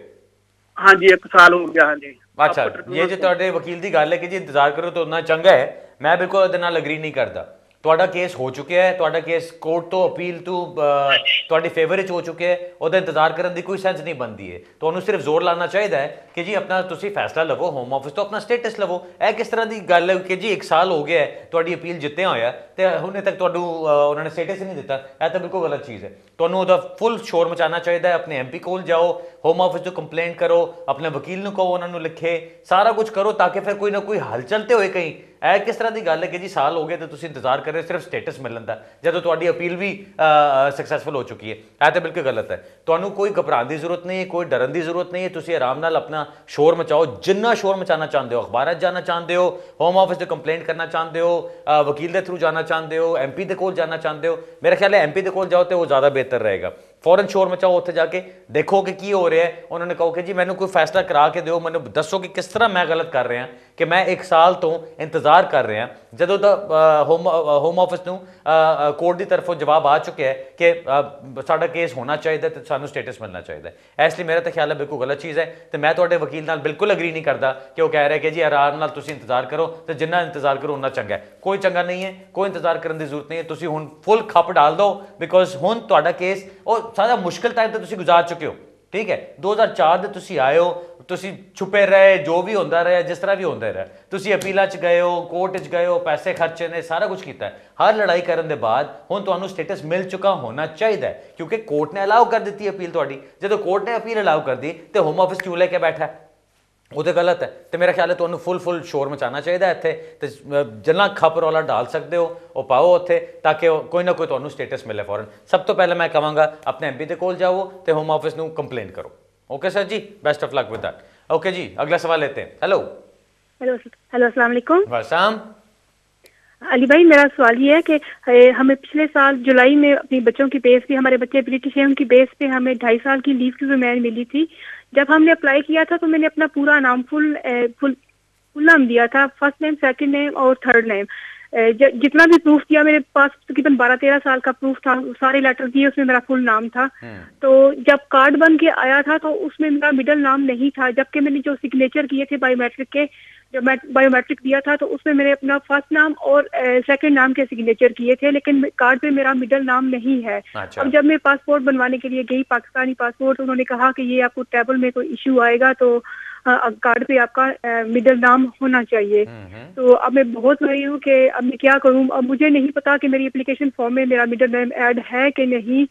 ਹਾਂਜੀ 1 ਸਾਲ ਹੋ ਗਿਆ। ਹਾਂਜੀ। ਅੱਛਾ, ਇਹ ਜੇ ਤੁਹਾਡੇ ਵਕੀਲ ਦੀ ਗੱਲ ਹੈ ਕਿ ਜੀ ਇੰਤਜ਼ਾਰ ਕਰੋ ਤਾਂ ਉਨਾ ਚੰਗਾ ਹੈ, ਮੈਂ ਬਿਲਕੁਲ ਉਹਦੇ ਨਾਲ ਅਗਰੀ ਨਹੀਂ ਕਰਦਾ। ਤੁਹਾਡਾ ਕੇਸ ਹੋ ਚੁੱਕਿਆ ਹੈ, ਤੁਹਾਡਾ ਕੇਸ ਕੋਰਟ ਤੋਂ ਅਪੀਲ ਤੋਂ ਤੁਹਾਡੇ ਫੇਵਰ ਵਿੱਚ ਹੋ ਚੁੱਕਿਆ ਹੈ। ਉਹਦਾ ਇੰਤਜ਼ਾਰ ਕਰਨ ਦੀ ਕੋਈ ਸੈਂਸ ਨਹੀਂ ਬਣਦੀ ਹੈ। ਤੁਹਾਨੂੰ ਸਿਰਫ ਜ਼ੋਰ ਲਾਉਣਾ ਚਾਹੀਦਾ ਹੈ ਕਿ ਜੀ ਆਪਣਾ ਤੁਸੀਂ ਫੈਸਲਾ ਲਵੋ, ਹੋਮ ਆਫਿਸ ਤੋਂ ਆਪਣਾ ਸਟੇਟਸ ਲਵੋ। ਇਹ ਕਿਸ ਤਰ੍ਹਾਂ ਦੀ ਗੱਲ ਹੈ ਕਿ ਜੀ 1 ਸਾਲ ਹੋ ਗਿਆ ਹੈ ਤੁਹਾਡੀ ਅਪੀਲ ਜਿੱਤਿਆ ਹੋਇਆ ਤੇ ਹੁਣੇ ਤੱਕ ਤੁਹਾਨੂੰ ਉਹਨਾਂ ਨੇ ਸਟੇਟਸ ਹੀ ਨਹੀਂ ਦਿੱਤਾ? ਇਹ ਤਾਂ ਬਿਲਕੁਲ ਗਲਤ ਚੀਜ਼ ਹੈ। ਤੁਹਾਨੂੰ ਉਹਦਾ ਫੁੱਲ ਸ਼ੋਰ ਮਚਾਉਣਾ ਚਾਹੀਦਾ ਹੈ। ਆਪਣੇ MP ਕੋਲ ਜਾਓ, ਹੋਮ ਆਫਿਸ ਤੋਂ ਕੰਪਲੇਂਟ ਕਰੋ, ਆਪਣੇ ਵਕੀਲ ਨੂੰ ਕਹੋ ਉਹਨਾਂ ਨੂੰ ਲਿਖੇ, ਸਾਰਾ ਕੁਝ ਕਰੋ ਤਾਂ ਕਿ ਫਿਰ ਕੋਈ ਨਾ ਕੋਈ ਹੱਲ ਚਲਤੇ ਹੋਏ ਕहीं। ਇਹ ਕਿਸ ਤਰ੍ਹਾਂ ਦੀ ਗੱਲ ਹੈ ਕਿ ਜੀ ਸਾਲ ਹੋ ਗਏ ਤੇ ਤੁਸੀਂ ਇੰਤਜ਼ਾਰ ਕਰ ਰਹੇ ਹੋ ਸਿਰਫ ਸਟੇਟਸ ਮਿਲਣ ਦਾ, ਜਦੋਂ ਤੁਹਾਡੀ ਅਪੀਲ ਵੀ ਸਕਸੈਸਫੁਲ ਹੋ ਚੁੱਕੀ ਹੈ? ਇਹ ਤਾਂ ਬਿਲਕੁਲ ਗਲਤ ਹੈ। ਤੁਹਾਨੂੰ ਕੋਈ ਘਬਰਾਉਣ ਦੀ ਜ਼ਰੂਰਤ ਨਹੀਂ ਹੈ, ਕੋਈ ਡਰਨ ਦੀ ਜ਼ਰੂਰਤ ਨਹੀਂ ਹੈ। ਤੁਸੀਂ ਆਰਾਮ ਨਾਲ ਆਪਣਾ ਸ਼ੋਰ ਮਚਾਓ, ਜਿੰਨਾ ਸ਼ੋਰ ਮਚਾਉਣਾ ਚਾਹੁੰਦੇ ਹੋ। ਅਖਬਾਰਾਂ 'ਚ ਜਾਣਾ ਚਾਹੁੰਦੇ ਹੋ, ਹੋਮ ਆਫਿਸ 'ਤੇ ਕੰਪਲੇਂਟ ਕਰਨਾ ਚਾਹੁੰਦੇ ਹੋ, ਵਕੀਲ ਦੇ ਥਰੂ ਜਾਣਾ ਚਾਹੁੰਦੇ ਹੋ, MP ਦੇ ਕੋਲ ਜਾਣਾ ਚਾਹੁੰਦੇ ਹੋ, ਮੇਰਾ ਖਿਆਲ ਹੈ MP ਦੇ ਕੋਲ ਜਾਓ ਤੇ ਉਹ ਜ਼ਿਆਦਾ ਬਿਹਤਰ ਰਹੇਗਾ। ਫੌਰਨ ਸ਼ੋਰ ਮਚਾਓ, ਉੱਥੇ ਜਾ ਕੇ ਦੇਖੋ ਕਿ ਕੀ ਹੋ ਰਿਹਾ ਹੈ। ਉਹਨਾਂ ਨੇ ਕਹੋ ਕਿ ਜੀ ਮੈਨੂੰ ਕੋਈ ਫੈਸਲਾ ਕਰਾ ਕੇ ਦਿਓ, ਮੈਨੂੰ ਦੱਸੋ ਕਿ ਕਿਸ ਤਰ੍ਹਾਂ ਮੈਂ ਗਲਤ ਕਰ ਰਿਹਾ ਕਿ ਮੈਂ 1 ਸਾਲ ਤੋਂ ਇੰਤਜ਼ਾਰ ਕਰ ਰਿਹਾ। ਜਦੋਂ ਦਾ ਹੋਮ ਆਫਿਸ ਨੂੰ ਕੋਰਟ ਦੀ ਤਰਫੋਂ ਜਵਾਬ ਆ ਚੁੱਕਿਆ ਹੈ ਕਿ ਸਾਡਾ ਕੇਸ ਹੋਣਾ ਚਾਹੀਦਾ ਤੇ ਸਾਨੂੰ ਸਟੇਟਸ ਮਿਲਣਾ ਚਾਹੀਦਾ ਹੈ। ਇਸ ਲਈ ਮੇਰਾ ਤਾਂ ਖਿਆਲ ਹੈ ਬਿਲਕੁਲ ਗਲਤ ਚੀਜ਼ ਹੈ ਤੇ ਮੈਂ ਤੁਹਾਡੇ ਵਕੀਲ ਨਾਲ ਬਿਲਕੁਲ ਅਗਰੀ ਨਹੀਂ ਕਰਦਾ ਕਿ ਉਹ ਕਹਿ ਰਿਹਾ ਕਿ ਜੀ ਆਰਾਮ ਨਾਲ ਤੁਸੀਂ ਇੰਤਜ਼ਾਰ ਕਰੋ ਤੇ ਜਿੰਨਾ ਇੰਤਜ਼ਾਰ ਕਰੋ ਉਨਾ ਚੰਗਾ ਹੈ। ਕੋਈ ਚੰਗਾ ਨਹੀਂ ਹੈ, ਕੋਈ ਇੰਤਜ਼ਾਰ ਕਰਨ ਦੀ ਜ਼ਰੂਰਤ ਨਹੀਂ ਹੈ। ਤੁਸੀਂ ਹੁਣ ਫੁੱਲ ਖੱਪ ਡਾਲ ਦਿਓ ਬਿਕੋਜ਼ ਹੁਣ ਤੁਹਾਡਾ ਕੇਸ ਉਹ ਸਾਰਾ ਮੁਸ਼ਕਿਲ ਟਾਈਮ ਤਾਂ ਤੁਸੀਂ ਗੁਜ਼ਾਰ ਚੁੱਕੇ ਹੋ। ਠੀਕ ਹੈ, 2004 ਦੇ ਤੁਸੀਂ ਆਏ ਹੋ, ਤੁਸੀਂ ਛੁਪੇ ਰਹੇ, ਜੋ ਵੀ ਹੁੰਦਾ ਰਿਹਾ, ਜਿਸ ਤਰ੍ਹਾਂ ਵੀ ਹੁੰਦਾ ਰਿਹਾ, ਤੁਸੀਂ ਅਪੀਲਾਂ 'ਚ ਗਏ ਹੋ, ਕੋਰਟ 'ਚ ਗਏ ਹੋ, ਪੈਸੇ ਖਰਚੇ ਨੇ, ਸਾਰਾ ਕੁਝ ਕੀਤਾ ਹੈ। ਹਰ ਲੜਾਈ ਕਰਨ ਦੇ ਬਾਅਦ ਹੁਣ ਤੁਹਾਨੂੰ ਸਟੇਟਸ ਮਿਲ ਚੁੱਕਾ ਹੋਣਾ ਚਾਹੀਦਾ ਹੈ ਕਿਉਂਕਿ ਕੋਰਟ ਨੇ ਅਲਾਉ ਕਰ ਦਿੱਤੀ ਅਪੀਲ ਤੁਹਾਡੀ। ਜਦੋਂ ਕੋਰਟ ਨੇ ਅਪੀਲ ਅਲਾਉ ਕਰ ਦੀ ਤੇ ਹੋਮ ਆਫਿਸ ਕਿਉਂ ਲੈ ਕੇ ਬੈਠਾ? ਉਹ ਤਾਂ ਗਲਤ ਹੈ ਤੇ ਮੇਰਾ ਖਿਆਲ ਹੈ ਤੁਹਾਨੂੰ ਫੁੱਲ ਸ਼ੋਰ ਮਚਾਉਣਾ ਚਾਹੀਦਾ ਇੱਥੇ ਤੇ ਜਿੰਨਾ ਖੱਪ ਰੌਲਾ ਡਾਲ ਸਕਦੇ ਹੋ ਉਹ ਪਾਓ ਉੱਥੇ ਤਾਂ ਕਿ ਕੋਈ ਨਾ ਕੋਈ ਤੁਹਾਨੂੰ ਸਟੇਟਸ ਮਿਲੇ ਫੌਰਨ। ਸਭ ਤੋਂ ਪਹਿਲਾਂ ਮੈਂ ਕਹਾਂਗਾ ਆਪਣੇ MP ਦੇ ਕੋਲ ਜਾਓ ਤੇ ਹੋਮ ਆਫਿਸ ਨੂੰ ਕੰਪਲੇਂਟ ਕਰੋ। ओके सर जी, best of luck with that. Okay जी, अगला सवाल लेते हैं। हेलो हेलो अस्सलाम वालेकुम। वालेकुम। अली भाई, मेरा सवाल ये है कि हमें पिछले साल जुलाई में अपने बच्चों की बेस पे, हमारे बच्चे ब्रिटिश हैं, उनकी बेस पे हमें 2.5 साल की लीव की ज़मीन मिली थी। जब हमने अप्लाई किया था तो मैंने अपना पूरा नाम फुल नाम दिया था, फर्स्ट नेम, सेकंड नेम और थर्ड नेम। जितना भी प्रूफ दिया मेरे पास तकरीबन 12-13 साल का प्रूफ था, सारे लेटर दिए, उसमें मेरा फुल नाम था। तो जब कार्ड बन के आया था तो उसमें मेरा मिडिल नाम नहीं था, जबकि मैंने जो सिग्नेचर किए थे बायोमेट्रिक के, जब बायोमेट्रिक दिया था तो उसमें मैंने अपना फर्स्ट नाम और सेकंड नाम के सिग्नेचर किए थे, लेकिन कार्ड पे मेरा मिडिल नाम नहीं है। अच्छा। अब जब मैं पासपोर्ट बनवाने के लिए गई, पाकिस्तानी पासपोर्ट, उन्होंने कहा कि ये आपको ट्रैवल में कोई इश्यू आएगा तो कार्ड पे आपका मिडिल नाम होना चाहिए। तो अब मैं बहुत रही हूँ कि अब मैं क्या करूँ। अब मुझे नहीं पता कि मेरी एप्लीकेशन फॉर्म में मेरा मिडिल नेम ऐड है कि नहीं,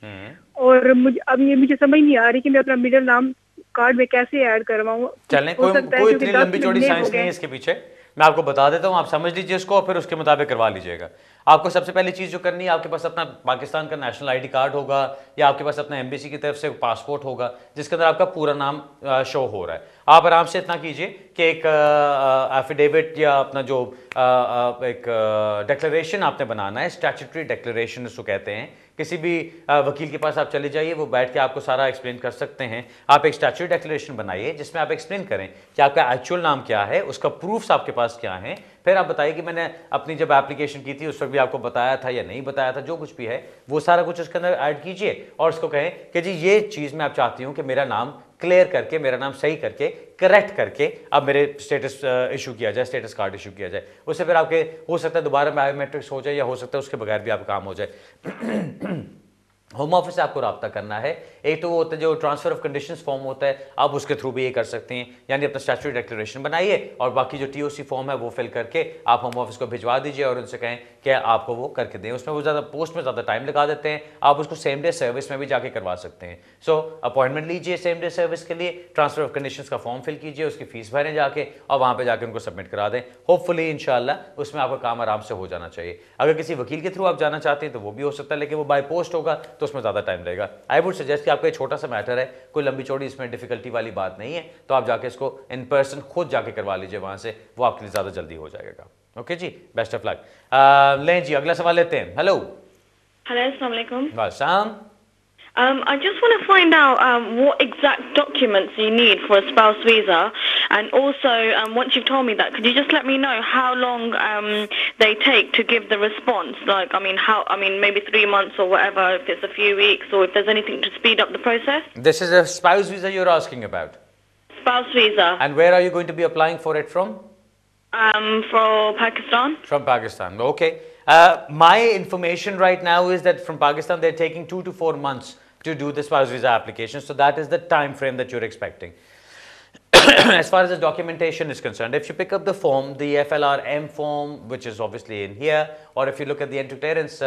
और मुझे समझ नहीं आ रही कि मैं अपना मिडिल नाम कार्ड में कैसे ऐड करवाऊँ। चलें, कोई इतनी लंबी चौड़ी साइंस नहीं है इसके पीछे, मैं आपको बता देता हूँ, आप समझ लीजिए इसको और फिर उसके मुताबिक करवा लीजिएगा। आपको सबसे पहली चीज़ जो करनी है, आपके पास अपना पाकिस्तान का नेशनल आईडी कार्ड होगा या आपके पास अपना एम्बेसी की तरफ से पासपोर्ट होगा जिसके अंदर आपका पूरा नाम शो हो रहा है। आप आराम से इतना कीजिए कि एक एफिडेविट या अपना जो एक डिक्लेरेशन आपने बनाना है, स्टैट्यूटरी डिक्लेरेशन उसको कहते हैं। किसी भी वकील के पास आप चले जाइए, वो बैठ के आपको सारा एक्सप्लेन कर सकते हैं। आप एक स्टैट्यूटरी डिक्लेरेशन बनाइए जिसमें आप एक्सप्लेन करें कि आपका एक्चुअल नाम क्या है, उसका प्रूफ्स आपके पास क्या हैं। फिर आप बताइए कि मैंने अपनी जब एप्लीकेशन की थी उस वक्त भी आपको बताया था या नहीं बताया था, जो कुछ भी है वो सारा कुछ उसके अंदर ऐड कीजिए और उसको कहें कि जी ये चीज़ मैं आप चाहती हूँ कि मेरा नाम क्लियर करके, मेरा नाम सही करके, करेक्ट करके अब मेरे स्टेटस इशू किया जाए, स्टेटस कार्ड इशू किया जाए। उससे फिर आपके हो सकता है दोबारा बायोमेट्रिक्स हो जाए या हो सकता है उसके बगैर भी आपका काम हो जाए। होम ऑफिस से आपको रब्ता करना है। एक तो वो होता है जो ट्रांसफर ऑफ कंडीशंस फॉर्म होता है, आप उसके थ्रू भी ये कर सकते हैं, यानी अपना स्टैट्यूटरी डिक्लेरेशन बनाइए और बाकी जो टीओसी फॉर्म है वो फिल करके आप होम ऑफिस को भिजवा दीजिए और उनसे कहें कि आपको वो करके दें। उसमें वो ज़्यादा पोस्ट में ज़्यादा टाइम लगा देते हैं, आप उसको सेम डे सर्विस में भी जाके करवा सकते हैं। सो अपॉइंटमेंट लीजिए सेम डे सर्विस के लिए, ट्रांसफर ऑफ कंडीशंस का फॉर्म फिल कीजिए, उसकी फीस भरें जाके और वहाँ पर जाकर उनको सबमिट करा दें। होपफुली इंशाल्लाह उसमें आपका काम आराम से हो जाना चाहिए। अगर किसी वकील के थ्रू आप जाना चाहते हैं तो वो भी हो सकता है, लेकिन वो बाय पोस्ट होगा तो उसमें ज़्यादा टाइम लगेगा। आई वुड सजेस्ट कि आपका एक छोटा सा मैटर है, कोई लंबी चौड़ी इसमें डिफिकल्टी वाली बात नहीं है, तो आप जाके इसको इन पर्सन खुद जाके करवा लीजिए वहां से, वो आपके लिए ज़्यादा जल्दी हो जाएगा। ओके जी, बेस्ट ऑफ लक। लें जी, अगला सवाल लेते हैं। हेलो अस्सलाम वालेकुम। वालेकुम। I just want to find out what exact documents you need for a spouse visa, and also once you've told me that, could you just let me know how long they take to give the response? Like, maybe 3 months or whatever, if it's a few weeks, or if there's anything to speed up the process. This is a spouse visa you're asking about? Spouse visa. And where are you going to be applying for it from? For Pakistan. From Pakistan, okay. My information right now is that from Pakistan they're taking 2 to 4 months to do the spouse visa application, so that is the time frame that you're expecting. As far as the documentation is concerned, if you pick up the form, the FLRM form, which is obviously in here, or if you look at the entry clearance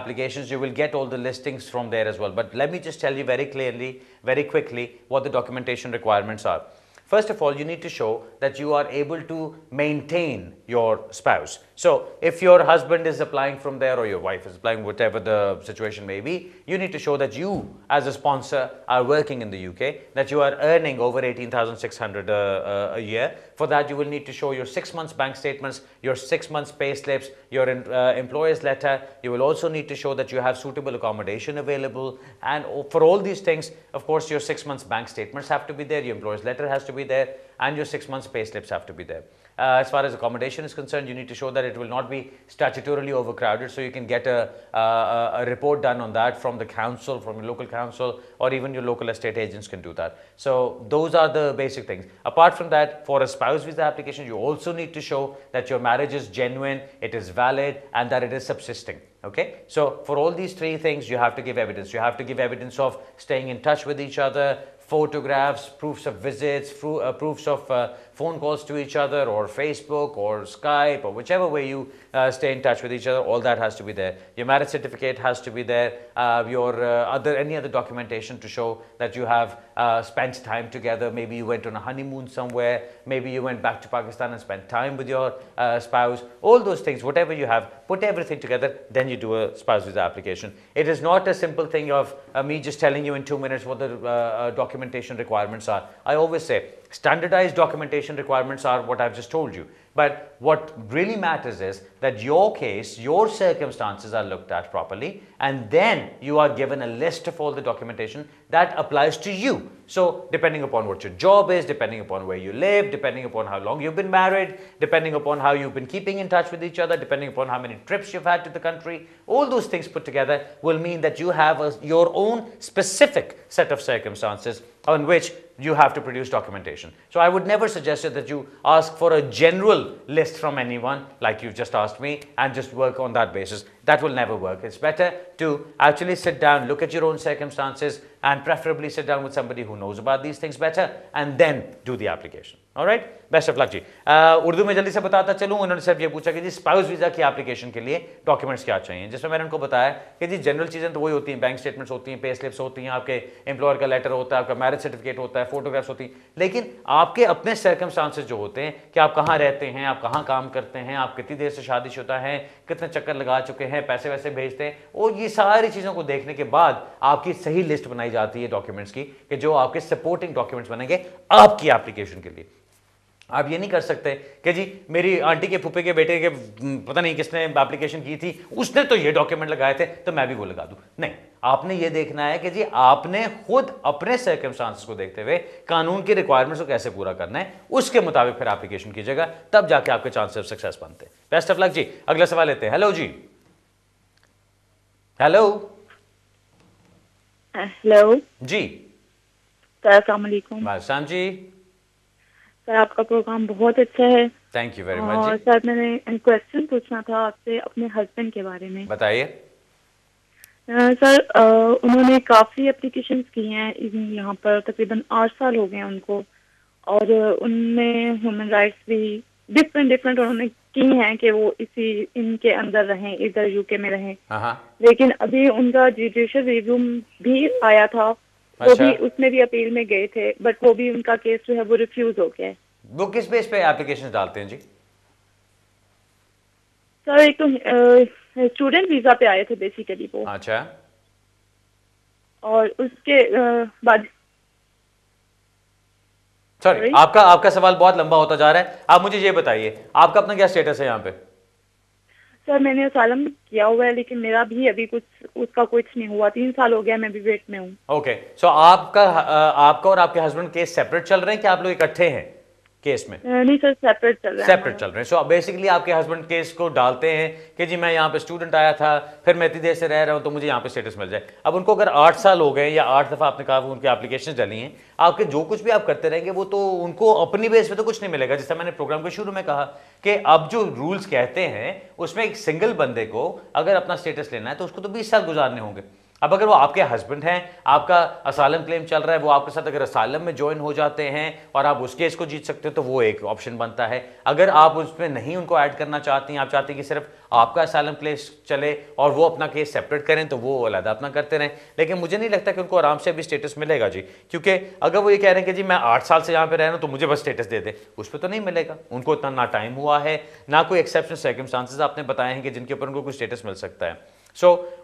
applications, you will get all the listings from there as well. But let me just tell you very clearly, very quickly, what the documentation requirements are. First of all, you need to show that you are able to maintain your spouse. So if your husband is applying from there or your wife is applying, whatever the situation may be, you need to show that you as a sponsor are working in the UK, that you are earning over 18,600 a year. For that, you will need to show your 6 months bank statements, your 6 months pay slips, your employer's letter. You will also need to show that you have suitable accommodation available. And for all these things, of course, your 6 months bank statements have to be there, your employer's letter has to be there, and your 6 months pay slips have to be there. As far as accommodation is concerned, you need to show that it will not be statutorily overcrowded, so you can get a report done on that from the council, from your local council, or even your local estate agents can do that. So those are the basic things. Apart from that, for a spouse visa application, you also need to show that your marriage is genuine, it is valid, and that it is subsisting. Okay, so for all these 3 things, you have to give evidence. You have to give evidence of staying in touch with each other, photographs, proofs of visits, proofs of phone calls to each other, or Facebook or Skype, or whichever way you stay in touch with each other. All that has to be there. Your marriage certificate has to be there. Your any other documentation to show that you have spent time together. Maybe you went on a honeymoon somewhere. Maybe you went back to Pakistan and spent time with your spouse. All those things, whatever you have, put everything together. Then you do a spouse visa application. It is not a simple thing of me just telling you in 2 minutes what the documentation requirements are. I always say standardized documentation requirements are what I've just told you. But what really matters is that your case, your circumstances are looked at properly, and then you are given a list of all the documentation that applies to you. So depending upon what your job is, depending upon where you live, depending upon how long you've been married, depending upon how you've been keeping in touch with each other, depending upon how many trips you've had to the country, all those things put together will mean that you have your own specific set of circumstances on which you have to produce documentation. So I would never suggest that you ask for a general list from anyone like you just asked me and just work on that basis. That will never work. It's better to actually sit down, look at your own circumstances, and preferably sit down with somebody who knows about these things better, and then do the application. All right, best of luck जी। उर्दू में जल्दी से बताता चलूँ, उन्होंने सिर्फ ये पूछा कि जी स्पाउस वीज़ा की एप्लीकेशन के लिए डॉक्यूमेंट्स क्या चाहिए, जिसमें मैंने उनको बताया कि जी जनरल चीज़ें तो वही होती हैं, बैंक स्टेटमेंट्स होती हैं, पे स्लिप्स होती हैं, आपके एम्प्लॉयर का लेटर होता है, आपका मैरिज सर्टिफिकेट होता है, फोटोग्राफ्स होती हैं, लेकिन आपके अपने सर्कमस्टांसेस जो होते हैं कि आप कहाँ रहते हैं, आप कहाँ काम करते हैं, आप कितनी देर से शादीशुदा हैं, कितने चक्कर लगा चुके हैं, पैसे वैसे भेजते हैं, और ये सारी चीज़ों को देखने के बाद आपकी सही लिस्ट बनाई जाती है डॉक्यूमेंट्स की कि जो आपके सपोर्टिंग डॉक्यूमेंट्स बनेंगे आपकी एप्लीकेशन के लिए। आप ये नहीं कर सकते कि जी मेरी आंटी के फूफे के बेटे के पता नहीं किसने एप्लीकेशन की थी, उसने तो ये डॉक्यूमेंट लगाए थे तो मैं भी वो लगा दूं। नहीं, आपने ये देखना है कि जी आपने खुद अपने सर्कमस्टांसेस को देखते हुए कानून की रिक्वायरमेंट्स को कैसे पूरा करना है, उसके मुताबिक फिर एप्लीकेशन कीजिएगा, तब जाके आपके चांसेस ऑफ सक्सेस बनते हैं। बेस्ट ऑफ लक जी। अगला सवाल लेते हैं। हेलो जी। हेलो हेलो जी। अस्सलाम वालेकुम। वालेकुम जी। सर आपका प्रोग्राम बहुत अच्छा है। Thank you very much. और सर मैंने क्वेश्चन पूछना था आपसे अपने हस्बैंड के बारे में। बताइए। सर उन्होंने काफ़ी एप्लीकेशंस की हैं यहाँ पर, तकरीबन 8 साल हो गए हैं उनको, और उनमें ह्यूमन राइट्स भी डिफरेंट उन्होंने की हैं कि वो इनके अंदर रहें, इधर यूके में रहें। लेकिन अभी उनका जुडिशियल रिव्यू भी आया था, वो भी उसमें भी अपील में गए थे, बट वो भी उनका केस जो है वो रिफ्यूज हो गया है। वो किस बेस पे एप्लीकेशन डालते हैं जी? सर एक तो स्टूडेंट वीजा पे आए थे बेसिकली वो। अच्छा। और उसके बाद सॉरी, आपका सवाल बहुत लंबा होता जा रहा है, आप मुझे ये बताइए आपका अपना क्या स्टेटस है यहाँ पे? सर मैंने असालम किया हुआ है, लेकिन मेरा भी अभी उसका कुछ नहीं हुआ, 3 साल हो गया, मैं भी वेट में हूँ। ओके, सो आपका और आपके हस्बैंड केस सेपरेट चल रहे हैं कि आप लोग इकट्ठे हैं केस में? नहीं सर, सेपरेट चल रहा है। सेपरेट चल रहे हैं। सो बेसिकली आपके हस्बैंड केस को डालते हैं कि जी मैं यहाँ पे स्टूडेंट आया था, फिर मैं इतनी देर से रह रहा हूँ तो मुझे यहाँ पे स्टेटस मिल जाए। अब उनको अगर 8 साल हो गए या 8 दफ़ा आपने कहा उनकी एप्लीकेशन डली हैं, आपके जो कुछ भी आप करते रहेंगे वो तो उनको अपनी बेस पे तो कुछ नहीं मिलेगा। जैसा मैंने प्रोग्राम के शुरू में कहा कि अब जो रूल्स कहते हैं उसमें एक सिंगल बंदे को अगर अपना स्टेटस लेना है तो उसको तो 20 साल गुजारने होंगे। अब अगर वो आपके हस्बैंड हैं, आपका असालम क्लेम चल रहा है, वो आपके साथ अगर असालम में ज्वाइन हो जाते हैं और आप उस केस को जीत सकते हो तो वो एक ऑप्शन बनता है। अगर आप उसमें नहीं उनको ऐड करना चाहती हैं, आप चाहती हैं कि सिर्फ आपका असालम केस चले और वो अपना केस सेपरेट करें, तो वो अलग अपना करते रहें। लेकिन मुझे नहीं लगता कि उनको आराम से अभी स्टेटस मिलेगा जी, क्योंकि अगर वो ये कह रहे हैं कि जी मैं 8 साल से यहाँ पे रह रहा हूँ तो मुझे बस स्टेटस दे दे, उस पर तो नहीं मिलेगा। उनको इतना ना टाइम हुआ है, ना कोई एक्सेप्शनल सर्कमस्टांसेस आपने बताए हैं कि जिनके ऊपर उनको कोई स्टेटस मिल सकता है।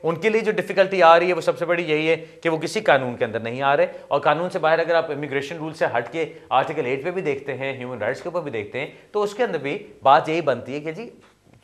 उनके लिए जो डिफिकल्टी आ रही है वो सबसे बड़ी यही है कि वो किसी कानून के अंदर नहीं आ रहे, और कानून से बाहर अगर आप इमिग्रेशन रूल से हट के आर्टिकल 8 पे भी देखते हैं, ह्यूमन राइट्स के ऊपर भी देखते हैं, तो उसके अंदर भी बात यही बनती है कि जी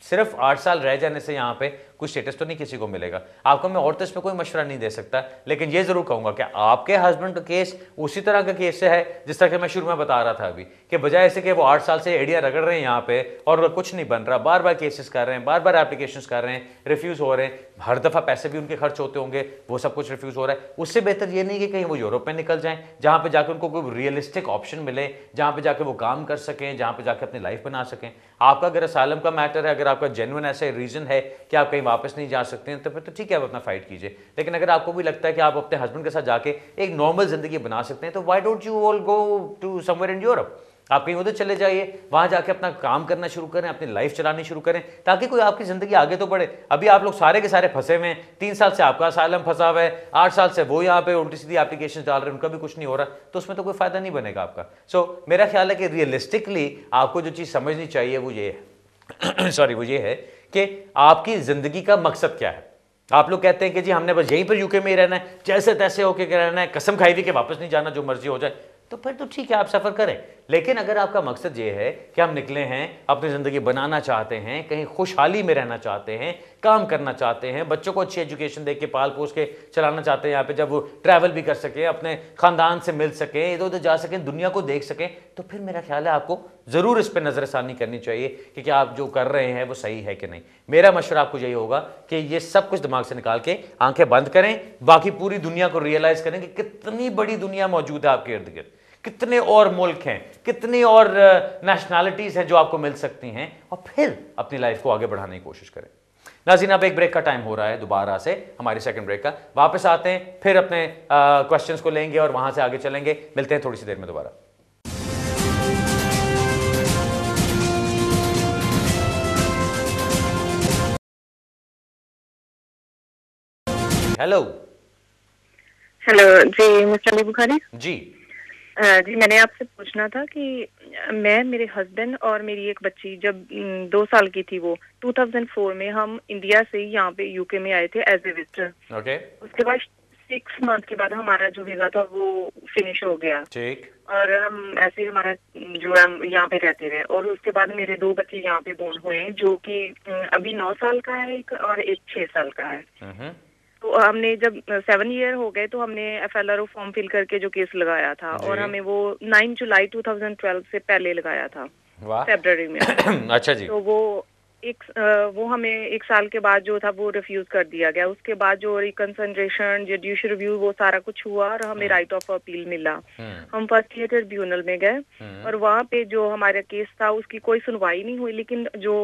सिर्फ 8 साल रह जाने से यहाँ पे कुछ स्टेटस तो नहीं किसी को मिलेगा। आपको मैं और तो इसमें कोई मशवरा नहीं दे सकता, लेकिन ये जरूर कहूंगा कि आपके हस्बैंड का केस उसी तरह का केस है जिस तरह के मैं शुरू में बता रहा था अभी, कि बजाय ऐसे कि वो 8 साल से एडिया रगड़ रहे हैं यहाँ पे और कुछ नहीं बन रहा, बार बार केसेस कर रहे हैं, बार बार एप्लीकेशंस कर रहे हैं, रिफ्यूज हो रहे हैं, हर दफा पैसे भी उनके खर्च होते होंगे, वो सब कुछ रिफ्यूज हो रहा है। उससे बेहतर ये नहीं कि कहीं वो यूरोप में निकल जाएं, जहां पे जाकर उनको कोई रियलिस्टिक ऑप्शन मिले, जहां पे जाकर वो काम कर सकें, जहां पे जाकर अपनी लाइफ बना सकें। आपका अगर असालम का मैटर है, अगर आपका जेन्युइन ऐसे रीजन है कि आप कहीं वापस नहीं जा सकते हैं, तो फिर तो ठीक है, आप अपना फाइट कीजिए। लेकिन अगर आपको भी लगता है कि आप अपने हस्बैंड के साथ जाके एक नॉर्मल जिंदगी बना सकते हैं, तो why don't you all go to somewhere in Europe? आप कहीं उधर चले जाइए, वहां जाके अपना काम करना शुरू करें, अपनी लाइफ चलानी शुरू करें, ताकि कोई आपकी जिंदगी आगे तो बढ़े। अभी आप लोग सारे के सारे फंसे हुए हैं, 3 साल से आपका असालम फंसा हुआ है, 8 साल से वो यहाँ पे उल्टी सीधी एप्लीकेशन डाल रहे हैं, उनका भी कुछ नहीं हो रहा, तो उसमें तो कोई फायदा नहीं बनेगा आपका। मेरा ख्याल है कि रियलिस्टिकली आपको जो चीज़ समझनी चाहिए वो ये है वो ये है कि आपकी जिंदगी का मकसद क्या है। आप लोग कहते हैं कि जी हमने बस यहीं पर यूके में ही रहना है, जैसे तैसे होके रहना है, कसम खाई हुई कि वापस नहीं जाना, जो मर्जी हो जाए। तो फिर तो ठीक है, आप सफ़र करें। लेकिन अगर आपका मकसद ये है कि हम निकले हैं, अपनी ज़िंदगी बनाना चाहते हैं, कहीं खुशहाली में रहना चाहते हैं, काम करना चाहते हैं, बच्चों को अच्छी एजुकेशन दे के पाल पोस के चलाना चाहते हैं यहाँ पे, जब वो ट्रैवल भी कर सकें, अपने ख़ानदान से मिल सकें, इधर उधर जा सकें, दुनिया को देख सकें, तो फिर मेरा ख्याल है आपको ज़रूर इस पर नज़रसानी करनी चाहिए कि क्या आप जो कर रहे हैं वो सही है कि नहीं। मेरा मशवरा आपको यही होगा कि ये सब कुछ दिमाग से निकाल के आंखें बंद करें, बाकी पूरी दुनिया को रियलाइज़ करें कि कितनी बड़ी दुनिया मौजूद है आपके इर्द गिर्द, कितने और मुल्क हैं, कितनी और नेशनैलिटीज़ हैं जो आपको मिल सकती हैं, और फिर अपनी लाइफ को आगे बढ़ाने की कोशिश करें। नाज़रीन, अब एक ब्रेक का टाइम हो रहा है दोबारा से, हमारी सेकंड ब्रेक का। वापस आते हैं, फिर अपने क्वेश्चंस को लेंगे और वहां से आगे चलेंगे। मिलते हैं थोड़ी सी देर में दोबारा। हेलो जी, मिस्टर अली बुखारी जी। जी, मैंने आपसे पूछना था कि मैं, मेरे हस्बैंड और मेरी एक बच्ची जब 2 साल की थी, वो 2004 में हम इंडिया से यहाँ पे यूके में आए थे एज ए विजिटर। ओके। उसके बाद 6 मंथ के बाद हमारा जो वीजा था वो फिनिश हो गया। ठीक। और हम ऐसे ही हमारा जो हम यहाँ पे रहते रहे, और उसके बाद मेरे 2 बच्चे यहाँ पे बोर्न हुए हैं, जो कि अभी 9 साल का है एक, और एक 6 साल का है। तो हमने जब 7 ईयर हो गए तो हमने FLRO फॉर्म फिल करके जो केस लगाया था, और हमें वो 9 जुलाई 2012 से पहले लगाया था, फरवरी में। अच्छा जी। तो वो हमें 1 साल के बाद जो था वो रिफ्यूज कर दिया गया। उसके बाद जो रिकंसिडरेशन, जुडिशियल रिव्यू, वो सारा कुछ हुआ और हमें राइट ऑफ अपील मिला। हम फर्स्ट ईयर ट्रिब्यूनल में गए और वहाँ पे जो हमारा केस था उसकी कोई सुनवाई नहीं हुई, लेकिन जो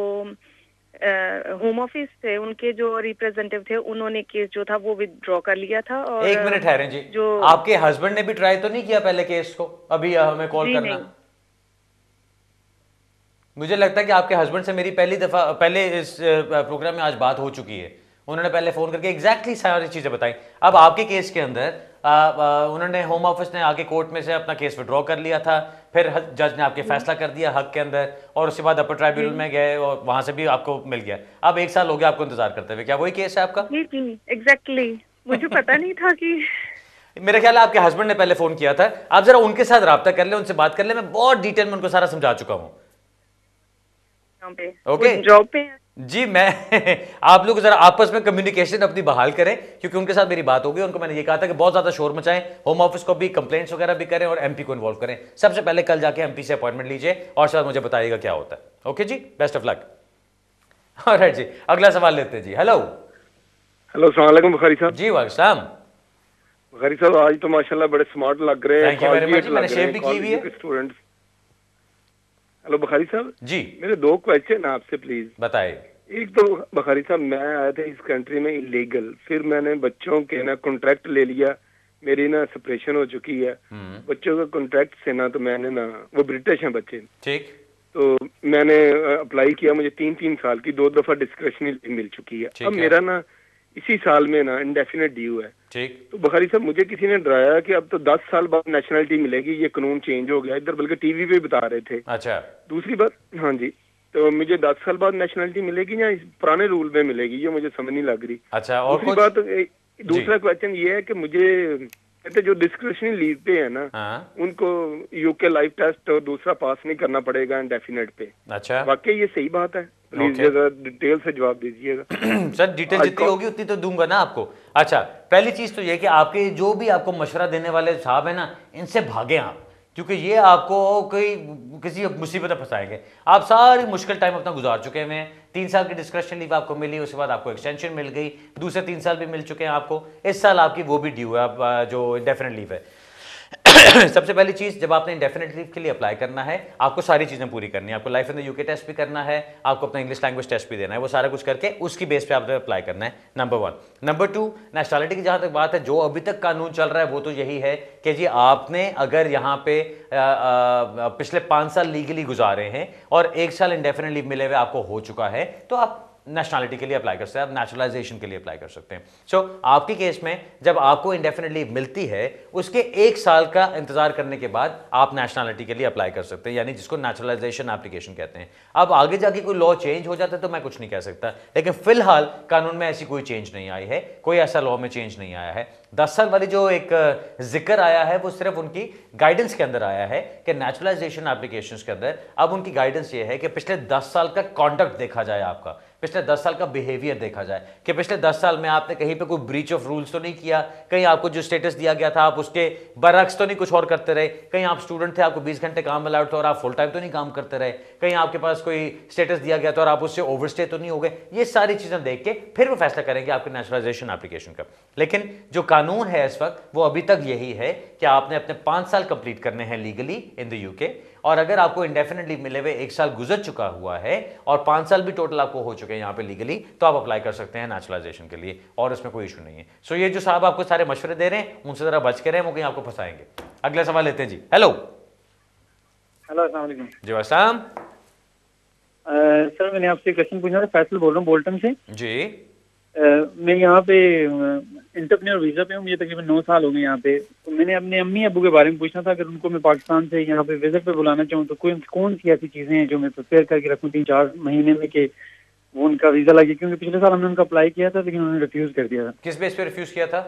होम ऑफिस थे, उनके जो रिप्रेजेंटेटिव थे, उन्होंने केस जो था वो विथड्रॉ कर लिया था। और 1 मिनट ठहरें जी, जो आपके हस्बैंड ने भी ट्राई तो नहीं किया पहले केस को? अभी हमें कॉल करना। मुझे लगता है कि आपके हस्बैंड से मेरी पहले इस प्रोग्राम में आज बात हो चुकी है। उन्होंने पहले फोन करके एग्जैक्टली सारी चीजें बताई। अब आपके केस के अंदर उन्होंने, होम ऑफिस ने आके कोर्ट में से अपना केस विड्रॉ कर लिया था, फिर जज ने आपके फैसला कर दिया हक के अंदर, और उसके बाद अपर ट्राइब्यूनल में गए और वहां से भी आपको मिल गया। अब 1 साल हो गया आपको इंतजार करते हुए। क्या वही केस है आपका? जी जी, एग्जैक्टली। मुझे पता नहीं था कि मेरे ख्याल है आपके हस्बैंड ने पहले फोन किया था। आप जरा उनके साथ राब्ता कर ले, उनसे बात कर ले। मैं बहुत डिटेल में उनको सारा समझा चुका हूँ। ओके, जॉब पे जी। मैं आप लोग जरा आपस में कम्युनिकेशन अपनी बहाल करें, क्योंकि उनके साथ मेरी बात होगी। उनको मैंने ये कहा था कि बहुत ज्यादा शोर मचाएं, होम ऑफिस को भी कंप्लेंट्स वगैरह भी करें और MP को इन्वॉल्व करें। सबसे पहले कल जाके MP से अपॉइंटमेंट लीजिए और शायद मुझे बताइएगा क्या होता है। ओके जी, बेस्ट ऑफ लक। ऑलराइट जी, अगला सवाल लेते हैं जी। हेलो अस्सलाम वालेकुम बुखारी साहब। जी वालेकुम। बुखारी साहब, आज तो माशाल्लाह बड़े स्मार्ट लग रहे हैं। Thank you very much. मैंने शेव भी की हुई है। स्टूडेंट्स। हेलो बुखारी साहब जी, मेरे 2 क्वेश्चन आपसे प्लीज बताइए। एक तो बुखारी साहब, मैं आया था इस कंट्री में इलीगल, फिर मैंने बच्चों के ना कॉन्ट्रैक्ट ले लिया, मेरी ना सेपरेशन हो चुकी है बच्चों का कॉन्ट्रैक्ट से ना, तो मैंने ना, वो ब्रिटिश हैं बच्चे, ठीक, तो मैंने अप्लाई किया, मुझे 3-3 साल की 2 दफा डिस्क्रिशनरी मिल चुकी है। अब मेरा ना इसी साल में ना इंडेफिनेट ड्यू है। ठीक। तो बुखारी साहब, मुझे किसी ने डराया कि अब तो 10 साल बाद नेशनलिटी मिलेगी, ये कानून चेंज हो गया इधर, बल्कि टीवी पे बता रहे थे। अच्छा। दूसरी बात, हाँ जी, तो मुझे 10 साल बाद नेशनलिटी मिलेगी या इस पुराने रूल में मिलेगी, ये मुझे समझ नहीं लग रही। अच्छा, और दूसरी बात, दूसरा क्वेश्चन ये है कि मुझे कहते जो डिस्क्रिशनरी लीव पे है ना, उनको यूके लाइफ टेस्ट और दूसरा पास नहीं करना पड़ेगा इंडेफिनेट पे। अच्छा, वाकई ये सही बात है? प्लीज जरा डिटेल से जवाब दीजिएगा। सर डिटेल जितनी होगी उतनी तो दूंगा ना आपको। अच्छा, पहली चीज तो ये कि आपके जो भी आपको मशवरा देने वाले साहब है ना, इनसे भागें आप, क्योंकि ये आपको कोई किसी मुसीबत में फंसाएंगे। आप सारी मुश्किल टाइम अपना गुजार चुके हैं। 3 साल की डिस्क्रिशनल लीव आपको मिली, उसके बाद आपको एक्सटेंशन मिल गई, दूसरे 3 साल भी मिल चुके हैं आपको। इस साल आपकी वो भी ड्यू है, आप जो इंडेफिनिट लीव है। सबसे पहले चीज, जब आपने इंडेफिनिट लीव के लिए अप्लाई करना है, आपको सारी चीजें पूरी करनी है। आपको life in the UK test भी करना है, आपको अपना इंग्लिश लैंग्वेज टेस्ट भी देना है, वो सारा कुछ करके उसकी बेस पे आपने अप्लाई करना है, नंबर 1। नंबर 2, नेशनलिटी की जहां तक बात है, जो अभी तक कानून चल रहा है वो तो यही है कि जी आपने अगर यहाँ पे पिछले 5 साल लीगली गुजारे हैं और 1 साल इंडेफिनिट लीव मिले हुए आपको हो चुका है, तो आप नेशनलिटी के लिए अप्लाई कर सकते हैं, आप नेचुरलाइजेशन के लिए अप्लाई कर सकते हैं। सो आपके केस में जब आपको इंडेफिनिटली मिलती है उसके 1 साल का इंतजार करने के बाद आप नेशनलिटी के लिए अप्लाई कर सकते हैं, यानी जिसको नेचुरलाइजेशन एप्लीकेशन कहते हैं। अब आगे जाके कोई लॉ चेंज हो जाता है तो मैं कुछ नहीं कह सकता, लेकिन फिलहाल कानून में ऐसी कोई चेंज नहीं आई है, कोई ऐसा लॉ में चेंज नहीं आया है। 10 साल वाली जो एक जिक्र आया है वो सिर्फ उनकी गाइडेंस के अंदर आया है कि नेचुरलाइजेशन एप्लीकेशंस के अंदर अब उनकी गाइडेंस ये है कि पिछले 10 साल का कॉन्डक्ट देखा जाए, आपका पिछले 10 साल का बिहेवियर देखा जाए कि पिछले 10 साल में आपने कहीं पे कोई ब्रीच ऑफ रूल्स तो नहीं किया, कहीं आपको जो स्टेटस दिया गया था आप उसके बरअक्स तो नहीं कुछ और करते रहे, कहीं आप स्टूडेंट थे आपको 20 घंटे काम अलाउड था और आप फुल टाइम तो नहीं काम करते रहे, कहीं आपके पास कोई स्टेटस दिया गया था और आप उससे ओवरस्टे तो नहीं हो गए। ये सारी चीजें देख के फिर वो फैसला करेंगे आपके नेचुरलाइजेशन एप्लीकेशन का। लेकिन जो कानून है इस वक्त वो अभी तक यही है कि आपने अपने 5 साल कंप्लीट करने हैं लीगली इन द यूके, और अगर आपको इंडेफिनिटली मिले हुए 1 साल गुजर चुका हुआ है और 5 साल भी टोटल आपको हो चुके हैं यहाँ पे लीगली, तो आप अप्लाई कर सकते हैं नेचुरलाइजेशन के लिए और इसमें कोई इशू नहीं है। सो ये जो साहब आपको सारे मशवरे दे रहे हैं उनसे जरा बच के रहें, वो कहीं आपको फंसाएंगे। अगला सवाल लेते हैं जी। हेलो अस्सलाम वालेकुम। जी अस्सलाम। सर मैंने आपसे क्वेश्चन पूछना था, फैसल बोल रहा हूँ बोल्टन से जी। मैं यहाँ पे इंटरप्रेन्योर वीजा पे हूँ, मुझे तकरीबन 9 साल हो गए यहाँ पे। तो मैंने अपने अम्मी अबू के बारे में पूछना था, अगर उनको मैं पाकिस्तान से यहाँ पे विजिट पे बुलाना चाहूँ तो कौन सी ऐसी चीजें हैं जो मैं प्रिपेयर करके रखूँ 3-4 महीने में कि वो उनका वीजा लगे, क्योंकि पिछले साल हमने उनका अप्लाई किया था लेकिन उन्होंने रिफ्यूज कर दिया था। किस बेस पे रिफ्यूज किया था?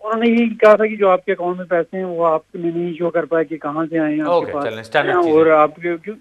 उन्होंने ये कहा था कि जो आपके अकाउंट में पैसे हैं वो आप नहीं शो कर पाए कि कहाँ से आए हैं आपके पास, और आपके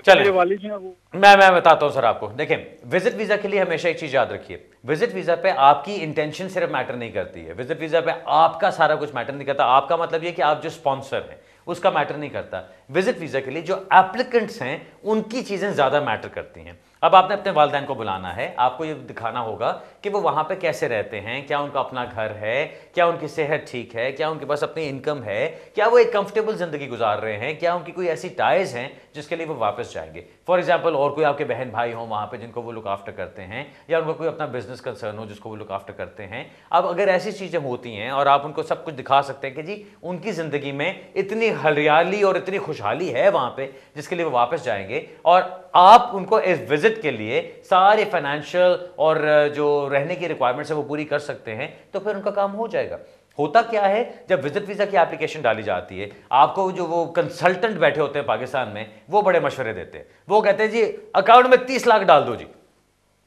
चलिए वालिद हैं वो। मैं बताता हूं सर आपको। देखें, विजिट वीजा के लिए हमेशा एक चीज याद रखिए, विजिट वीजा पे आपकी इंटेंशन सिर्फ मैटर नहीं करती है, विजिट वीजा पे आपका सारा कुछ मैटर नहीं करता। आपका मतलब ये कि आप जो स्पॉन्सर हैं उसका मैटर नहीं करता। विजिट वीजा के लिए जो एप्लीकेंट्स हैं उनकी चीजें ज्यादा मैटर करती हैं। अब आपने अपने वालिदैन को बुलाना है, आपको ये दिखाना होगा कि वो वहां पे कैसे रहते हैं, क्या उनका अपना घर है, क्या उनकी सेहत ठीक है, क्या उनके पास अपनी इनकम है, क्या वो एक कंफर्टेबल जिंदगी गुजार रहे हैं, क्या उनकी कोई ऐसी टाइज हैं जिसके लिए वो वापस जाएंगे। फॉर एग्जाम्पल, और कोई आपके बहन भाई हो वहां पे जिनको वो लुक आफ्टर करते हैं, या उनको कोई अपना बिजनेस कंसर्न हो जिसको वो लुक आफ्टर करते हैं। अब अगर ऐसी चीजें होती हैं और आप उनको सब कुछ दिखा सकते हैं कि जी उनकी जिंदगी में इतनी हरियाली और इतनी खुशहाली है वहां पे जिसके लिए वो वापस जाएंगे, और आप उनको इस विजिट के लिए सारे फाइनेंशियल और जो रहने की रिक्वायरमेंट्स है वो पूरी कर सकते हैं, तो फिर उनका काम हो जाएगा। होता क्या है, जब विजिट वीजा की एप्लीकेशन डाली जाती है, आपको जो वो कंसल्टेंट बैठे होते हैं पाकिस्तान में, वो बड़े मशवरे देते हैं। वो कहते हैं जी अकाउंट में 30 लाख डाल दो जी,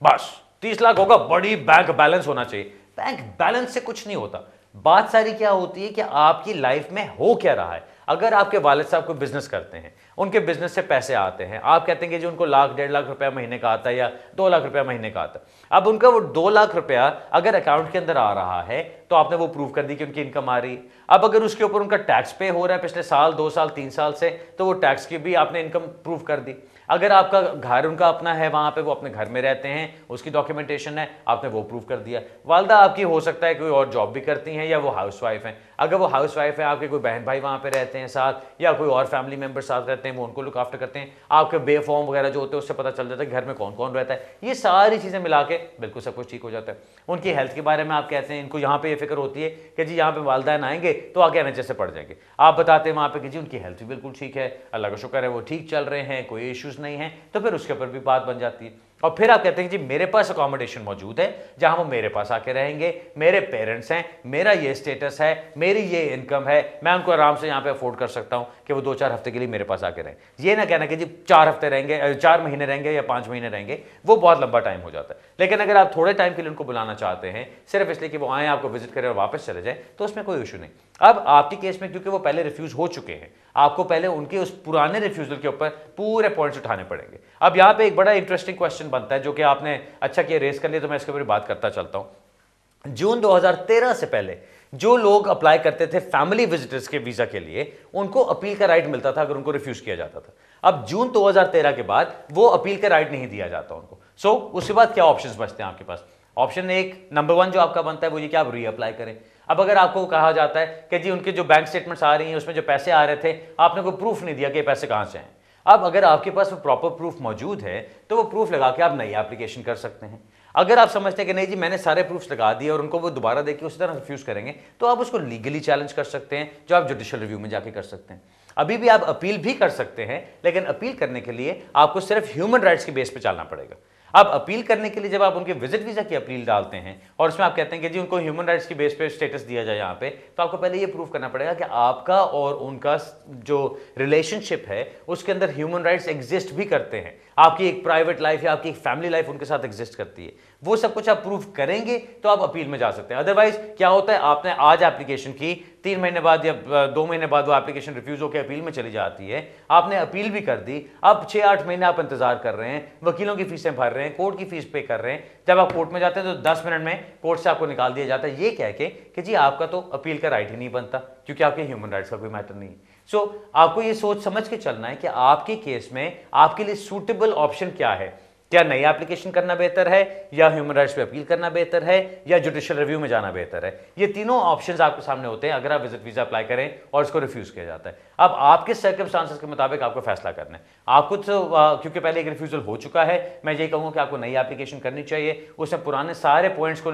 बस 30 लाख होगा, बड़ी बैंक बैलेंस होना चाहिए। बैंक बैलेंस से कुछ नहीं होता। बात सारी क्या होती है कि आपकी लाइफ में हो क्या रहा है। अगर आपके वालिद साहब कोई बिजनेस करते हैं, उनके बिजनेस से पैसे आते हैं, आप कहते हैं कि जो उनको 1-1.5 लाख रुपया महीने का आता है या 2 लाख रुपया महीने का आता है। अब उनका वो 2 लाख रुपया अगर अकाउंट के अंदर आ रहा है तो आपने वो प्रूव कर दी कि उनकी इनकम आ रही। अब अगर उसके ऊपर उनका टैक्स पे हो रहा है पिछले साल, 2 साल, 3 साल से, तो वो टैक्स की भी आपने इनकम प्रूव कर दी। अगर आपका घर उनका अपना है, वहां पे वो अपने घर में रहते हैं, उसकी डॉक्यूमेंटेशन है, आपने वो प्रूव कर दिया। वालदा आपकी हो सकता है कोई और जॉब भी करती हैं या वो हाउसवाइफ हैं। अगर वो हाउसवाइफ है, आपके कोई बहन भाई वहां पे रहते हैं साथ, या कोई और फैमिली मेंबर साथ रहते हैं, वो उनको लुक आफ्टर करते हैं। आपके बे फॉर्म वगैरह जो होते हैं उससे पता चल जाता है घर में कौन कौन रहता है। ये सारी चीजें मिला के बिल्कुल सब कुछ ठीक हो जाता है। उनकी हेल्थ के बारे में आप कहते हैं, इनको यहाँ पे ये फिक्र होती है कि जी यहाँ पे वालिदैन आएंगे तो आगे NHS से पड़ जाएंगे। आप बताते हैं वहां पे कि जी उनकी हेल्थ भी बिल्कुल ठीक है, अल्लाह का शुक्र है, वो ठीक चल रहे हैं, कोई इश्यूज नहीं है, तो फिर उसके ऊपर भी बात बन जाती है। और फिर आप कहते हैं कि जी मेरे पास अकोमोडेशन मौजूद है जहां वो मेरे पास आके रहेंगे, मेरे पेरेंट्स हैं, मेरा ये स्टेटस है, मेरी ये इनकम है, मैं उनको आराम से यहाँ पे अफोर्ड कर सकता हूं कि वो 2-4 हफ्ते के लिए मेरे पास आके रहें। ये ना कहना कि जी 4 हफ्ते रहेंगे, 4 महीने रहेंगे या 5 महीने रहेंगे, वो बहुत लंबा टाइम हो जाता है। लेकिन अगर आप थोड़े टाइम के लिए उनको बुलाना चाहते हैं सिर्फ इसलिए कि वो आए, आपको विजिट करें और वापस चले जाए, तो उसमें कोई इशू नहीं। अब आपके केस में क्योंकि वो पहले रिफ्यूज हो चुके हैं, आपको पहले उनके उस पुराने रिफ्यूजल के ऊपर पूरे पॉइंट्स उठाने पड़ेंगे। अब यहाँ पे एक बड़ा इंटरेस्टिंग क्वेश्चन बनता है जो कि आपने अच्छा किया रेस कर लिया, तो मैं इसके ऊपर बात करता चलता हूं। जून 2013 से पहले जो लोग अप्लाई करते थे फैमिली विजिटर्स के वीजा के लिए, उनको अपील का राइट मिलता था अगर उनको रिफ्यूज किया जाता था। अब जून 2013 के बाद वो अपील का राइट नहीं दिया जाता उनको। सो उसके बाद क्या ऑप्शंस बचते हैं आपके पास? ऑप्शन एक नंबर 1 जो आपका बनता है वो ये कि आप रीअप्लाई करें। अब अगर आपको कहा जाता है कि जी उनके जो बैंक स्टेटमेंट्स आ रही हैं उसमें जो पैसे आ रहे थे, आपने कोई प्रूफ नहीं दिया कि पैसे कहां से हैं। अब अगर आपके पास वो प्रॉपर प्रूफ मौजूद है तो वो प्रूफ लगा के आप नई एप्लीकेशन कर सकते हैं। अगर आप समझते हैं कि नहीं जी मैंने सारे प्रूफ्स लगा दिए और उनको वो दोबारा देके उसी तरह रिफ्यूज करेंगे, तो आप उसको लीगली चैलेंज कर सकते हैं, जो आप जुडिशियल रिव्यू में जाके कर सकते हैं। अभी भी आप अपील भी कर सकते हैं, लेकिन अपील करने के लिए आपको सिर्फ ह्यूमन राइट्स की बेस पे चलना पड़ेगा। अब अपील करने के लिए जब आप उनके विजिट वीजा की अपील डालते हैं और उसमें आप कहते हैं कि जी उनको ह्यूमन राइट्स की बेस पे स्टेटस दिया जाए यहाँ पे, तो आपको पहले ये प्रूव करना पड़ेगा कि आपका और उनका जो रिलेशनशिप है उसके अंदर ह्यूमन राइट्स एग्जिस्ट भी करते हैं, आपकी एक प्राइवेट लाइफ या आपकी एक फैमिली लाइफ उनके साथ एग्जिस्ट करती है। वो सब कुछ आप प्रूव करेंगे तो आप अपील में जा सकते हैं। अदरवाइज क्या होता है, आपने आज एप्लीकेशन की, 3 महीने बाद या 2 महीने बाद वो एप्लीकेशन रिफ्यूज होकर अपील में चली जाती है, आपने अपील भी कर दी, अब 6-8 महीने आप इंतजार कर रहे हैं, वकीलों की फीसें भर रहे हैं, कोर्ट की फीस पे कर रहे हैं, जब आप कोर्ट में जाते हैं तो 10 मिनट में कोर्ट से आपको निकाल दिया जाता है ये कह के कि जी आपका तो अपील का राइट ही नहीं बनता क्योंकि आपके ह्यूमन राइट्स का कोई मैटर नहीं है। सो आपको ये सोच समझ के चलना है कि आपके केस में आपके लिए सूटेबल ऑप्शन क्या है। क्या नई एप्लीकेशन करना बेहतर है, या ह्यूमन राइट्स पे अपील करना बेहतर है, या जुडिशियल रिव्यू में जाना बेहतर है। ये तीनों ऑप्शंस आपके सामने होते हैं अगर आप विजिट वीजा अप्लाई करें और इसको रिफ्यूज किया जाता है। अब आपके सर्कमस्टांसेस के मुताबिक आपको फैसला करना है। आपको तो क्योंकि पहले एक रिफ्यूजल हो चुका है, मैं यही कहूँगा कि आपको नई एप्लीकेशन करनी चाहिए, उसमें पुराने सारे पॉइंट्स को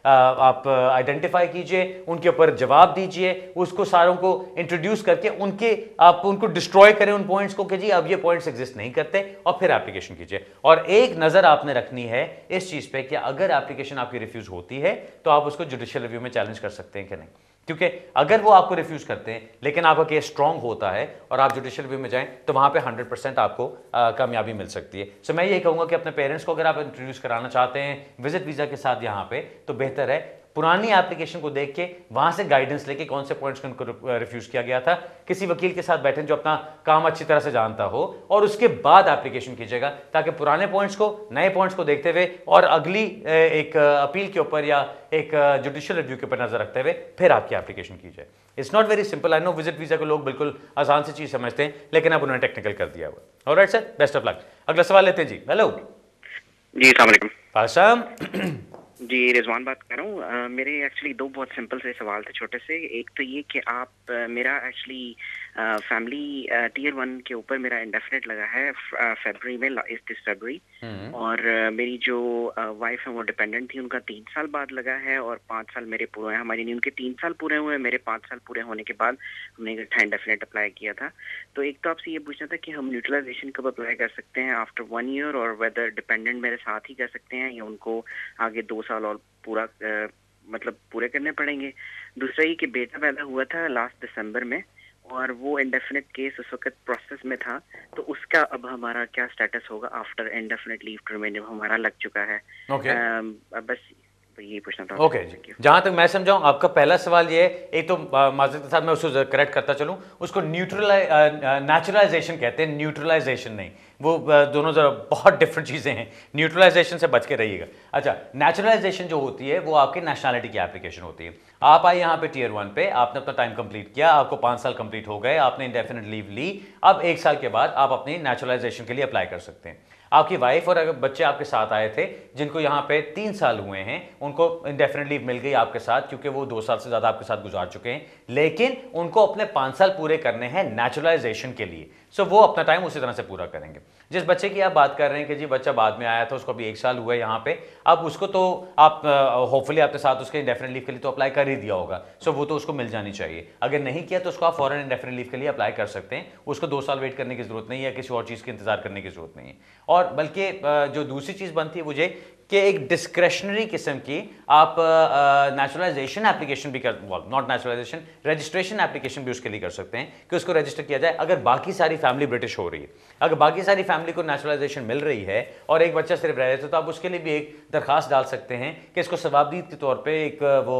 आप आइडेंटिफाई कीजिए, उनके ऊपर जवाब दीजिए, उसको सारों को इंट्रोड्यूस करके आप उनको डिस्ट्रॉय करें उन पॉइंट्स को कि जी अब ये पॉइंट्स एग्जिस्ट नहीं करते, और फिर एप्लीकेशन कीजिए। और एक नजर आपने रखनी है इस चीज पे कि अगर एप्लीकेशन आपकी रिफ्यूज होती है तो आप उसको जुडिशियल रिव्यू में चैलेंज कर सकते हैं कि नहीं, क्योंकि अगर वो आपको रिफ्यूज करते हैं लेकिन आपका केस स्ट्रांग होता है और आप जुडिशियल रिव्यू में जाएं तो वहां पे 100% आपको कामयाबी मिल सकती है। सो मैं ये कहूंगा कि अपने पेरेंट्स को अगर आप इंट्रोड्यूस कराना चाहते हैं विजिट वीजा के साथ यहाँ पे, तो बेहतर है पुरानी एप्लीकेशन को देख के वहां से गाइडेंस लेके कौन से पॉइंट्स को रिफ्यूज किया गया था, किसी वकील के साथ बैठे जो अपना काम अच्छी तरह से जानता हो, और उसके बाद एप्लीकेशन कीजिएगा ताकि पुराने पॉइंट्स को नए पॉइंट्स को देखते हुए और अगली एक अपील के ऊपर या एक जुडिशियल रिव्यू के ऊपर नजर रखते हुए फिर आपकी एप्लीकेशन की जाए। It's not very simple, I know visit visa को लोग बिल्कुल आसान सी चीज समझते हैं, लेकिन अब उन्होंने टेक्निकल कर दिया हुआ। Alright sir, best of luck. अगला सवाल लेते हैं जी। हेलो जी, अस्सलाम वालेकुम। आसाम जी, रिजवान बात कर रहा हूँ। मेरे एक्चुअली 2 बहुत सिंपल से सवाल थे छोटे से। एक तो ये कि आप मेरा एक्चुअली फैमिली टियर 1 के ऊपर मेरा इंडेफिनेट लगा है फरवरी में, दिस फरवरी, और मेरी जो वाइफ है वो डिपेंडेंट थी, उनका 3 साल बाद लगा है और 5 साल मेरे पूरे हैं। हमारी नहीं, उनके 3 साल पूरे हुए, मेरे 5 साल पूरे होने के बाद हमने इकट्ठा इंडेफिनेट अप्लाई किया था। तो एक तो आपसे ये पूछना था कि हम न्यूट्रलाइजेशन कब अप्लाई कर सकते हैं, आफ्टर 1 ईयर, और वेदर डिपेंडेंट मेरे साथ ही कर सकते हैं या उनको आगे 2 साल और पूरा मतलब पूरे करने पड़ेंगे। दूसरा ये कि बेटा पैदा हुआ था लास्ट दिसंबर में और वो इंडेफिनेट केस उस वक्त प्रोसेस में था, तो उसका अब हमारा क्या स्टेटस होगा after indefinite leave to remain जब हमारा लग चुका है। बस यही पूछना था। ओके जी, जहां तक मैं समझाऊं आपका पहला सवाल ये है, एक तो माजरत के साथ मैं उसको करेक्ट करता चलूं, उसको नेचुरलाइजेशन कहते हैं, न्यूट्रलाइजेशन नहीं, वो दोनों जरा बहुत डिफरेंट चीजें हैं, न्यूट्रलाइजेशन से बच के रहिएगा। अच्छा, नेचुरलाइजेशन जो होती है वो आपकी नेशनैलिटी की एप्लीकेशन होती है। आप आए यहाँ पे टियर 1 पे, आपने अपना टाइम कंप्लीट किया, आपको 5 साल कंप्लीट हो गए, आपने इंडेफिनिट लीव ली, अब 1 साल के बाद आप अपनी नेचुरलाइजेशन के लिए अप्लाई कर सकते हैं। आपकी वाइफ और अगर बच्चे आपके साथ आए थे जिनको यहाँ पे 3 साल हुए हैं, उनको इंडेफिनिट लीव मिल गई आपके साथ क्योंकि वो 2 साल से ज्यादा आपके साथ गुजार चुके हैं, लेकिन उनको अपने 5 साल पूरे करने हैं नेचुरलाइजेशन के लिए। सो वो अपना टाइम उसी तरह से पूरा करेंगे। जिस बच्चे की आप बात कर रहे हैं कि जी बच्चा बाद में आया था, उसको अभी 1 साल हुआ है यहाँ पे, अब उसको तो आप होपफुली आपके साथ उसके इंडेफिनिट लीव के लिए तो अप्लाई कर ही दिया होगा, सो वो तो उसको मिल जानी चाहिए। अगर नहीं किया तो उसको आप फॉरन इंडेफिनिट लीव के लिए अप्लाई कर सकते हैं, उसको 2 साल वेट करने की जरूरत नहीं है, किसी और चीज़ का इंतजार करने की जरूरत नहीं है। और बल्कि जो दूसरी चीज़ बनती है मुझे कि एक डिस्क्रेशनरी किस्म की आप नेचुरलाइजेशन एप्लीकेशन भी कर, नॉट नेचुरलाइजेशन, रजिस्ट्रेशन एप्लीकेशन भी उसके लिए कर सकते हैं कि उसको रजिस्टर किया जाए अगर बाकी सारी फैमिली ब्रिटिश हो रही है। अगर बाकी सारी फैमिली को नेचुरलाइजेशन मिल रही है और एक बच्चा सिर्फ रह रहे तो आप उसके लिए भी एक दरखास्त डाल सकते हैं कि इसको सवाबदीद के तौर पर एक वो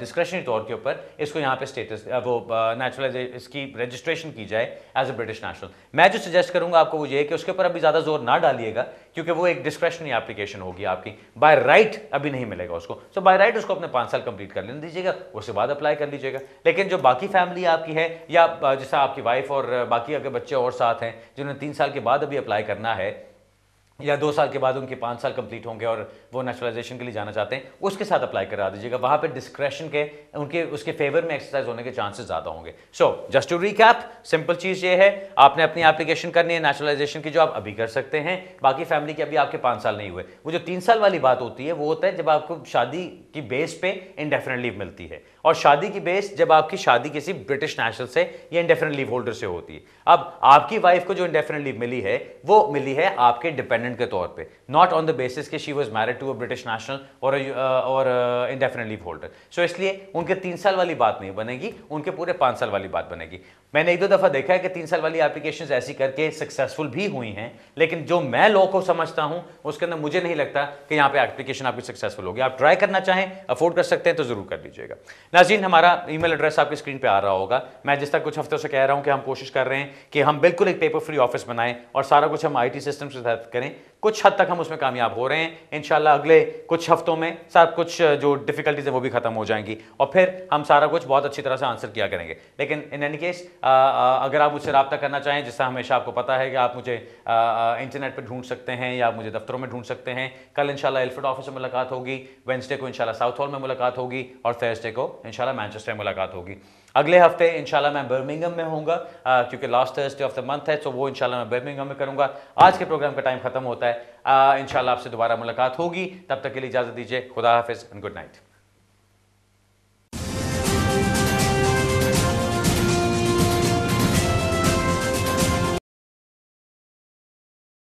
डिस्क्रेशनरी तौर के ऊपर इसको यहाँ पे स्टेटस वो नेचुरलाइजेशन इसकी रजिस्ट्रेशन की जाए एज अ ब्रिटिश नेशनल। मैं जो सजेस्ट करूँगा आपको वो ये है कि उसके ऊपर अभी ज़्यादा जोर ना डालिएगा क्योंकि वो एक डिस्क्रेशनरी एप्लीकेशन होगी आपकी, बाय राइट अभी नहीं मिलेगा उसको। सो बाय राइट उसको अपने 5 साल कंप्लीट कर लेने दीजिएगा, उसके बाद अप्लाई कर लीजिएगा। लेकिन जो बाकी फैमिली आपकी है या जैसा आपकी वाइफ और बाकी अगर बच्चे और साथ हैं जिन्होंने 3 साल के बाद अभी अप्लाई करना है या 2 साल के बाद उनके 5 साल कंप्लीट होंगे और वो नेचुरलाइजेशन के लिए जाना चाहते हैं, उसके साथ अप्लाई करा दीजिएगा। वहाँ पे डिस्क्रेशन के उनके उसके फेवर में एक्सरसाइज होने के चांसेस ज़्यादा होंगे। So just to recap, simple चीज़ ये है, आपने अपनी एप्लीकेशन करनी है नेचुरलाइजेशन की जो आप अभी कर सकते हैं, बाकी फैमिली के अभी आपके 5 साल नहीं हुए। वो जो 3 साल वाली बात होती है वो होता है जब आपको शादी की बेस पे इंडेफिनिट लीव मिलती है, और शादी की बेस जब आपकी शादी किसी ब्रिटिश नेशनल से या इंडेफिनिट लीव होल्डर से होती है। अब आपकी वाइफ को जो इंडेफिनिट लीव मिली है वो मिली है आपके डिपेंडेंट डिपेंडेंट के तौर पे, नॉट ऑन द बेसिस कि she was married to a British national और इंडेफिनिट लीव होल्डर। सो इसलिए उनके 3 साल वाली बात नहीं बनेगी, उनके पूरे 5 साल वाली बात बनेगी। मैंने 1-2 दफ़ा देखा है कि 3 साल वाली एप्लीकेशंस ऐसी करके सक्सेसफुल भी हुई हैं, लेकिन जो मैं लॉ को समझता हूं उसके अंदर मुझे नहीं लगता कि यहाँ पे एप्लीकेशन आपकी सक्सेसफुल होगी। आप ट्राई करना चाहें, अफोर्ड कर सकते हैं तो जरूर कर लीजिएगा। नाज़रीन, हमारा ईमेल एड्रेस आपकी स्क्रीन पे आ रहा होगा। मैं जिस तक कुछ हफ्तों से कह रहा हूं कि हम कोशिश कर रहे हैं कि हम बिल्कुल एक पेपर फ्री ऑफिस बनाएं और सारा कुछ हम IT सिस्टम से तहत करें। कुछ हद तक हम उसमें कामयाब हो रहे हैं। इंशाल्लाह अगले कुछ हफ्तों में सब कुछ जो डिफिकल्टीज है वो भी खत्म हो जाएंगी और फिर हम सारा कुछ बहुत अच्छी तरह से आंसर किया करेंगे। लेकिन इन एनी केस अगर आप मुझसे रब्ता करना चाहें, जिससा हमेशा आपको पता है कि आप मुझे इंटरनेट पर ढूंढ सकते हैं या मुझे दफ्तरों में ढूंढ सकते हैं। कल इंशाल्लाह एल्फ्रेड ऑफिस में मुलाकात होगी, वेडनेसडे को इंशाल्लाह साउथ हॉल में मुलाकात होगी और थर्सडे को इंशाल्लाह मैनचेस्टर में मुलाकात होगी। अगले हफ्ते इंशाल्लाह मैं बर्मिंघम में होऊंगा क्योंकि last Thursday of the month है, तो वो इंशाल्लाह मैं बर्मिंघम में करूंगा। आज के प्रोग्राम का टाइम खत्म होता है। इंशाल्लाह आपसे दोबारा मुलाकात होगी, तब तक के लिए इजाजत दीजिए। खुदा हाफिज एंड गुड नाइट।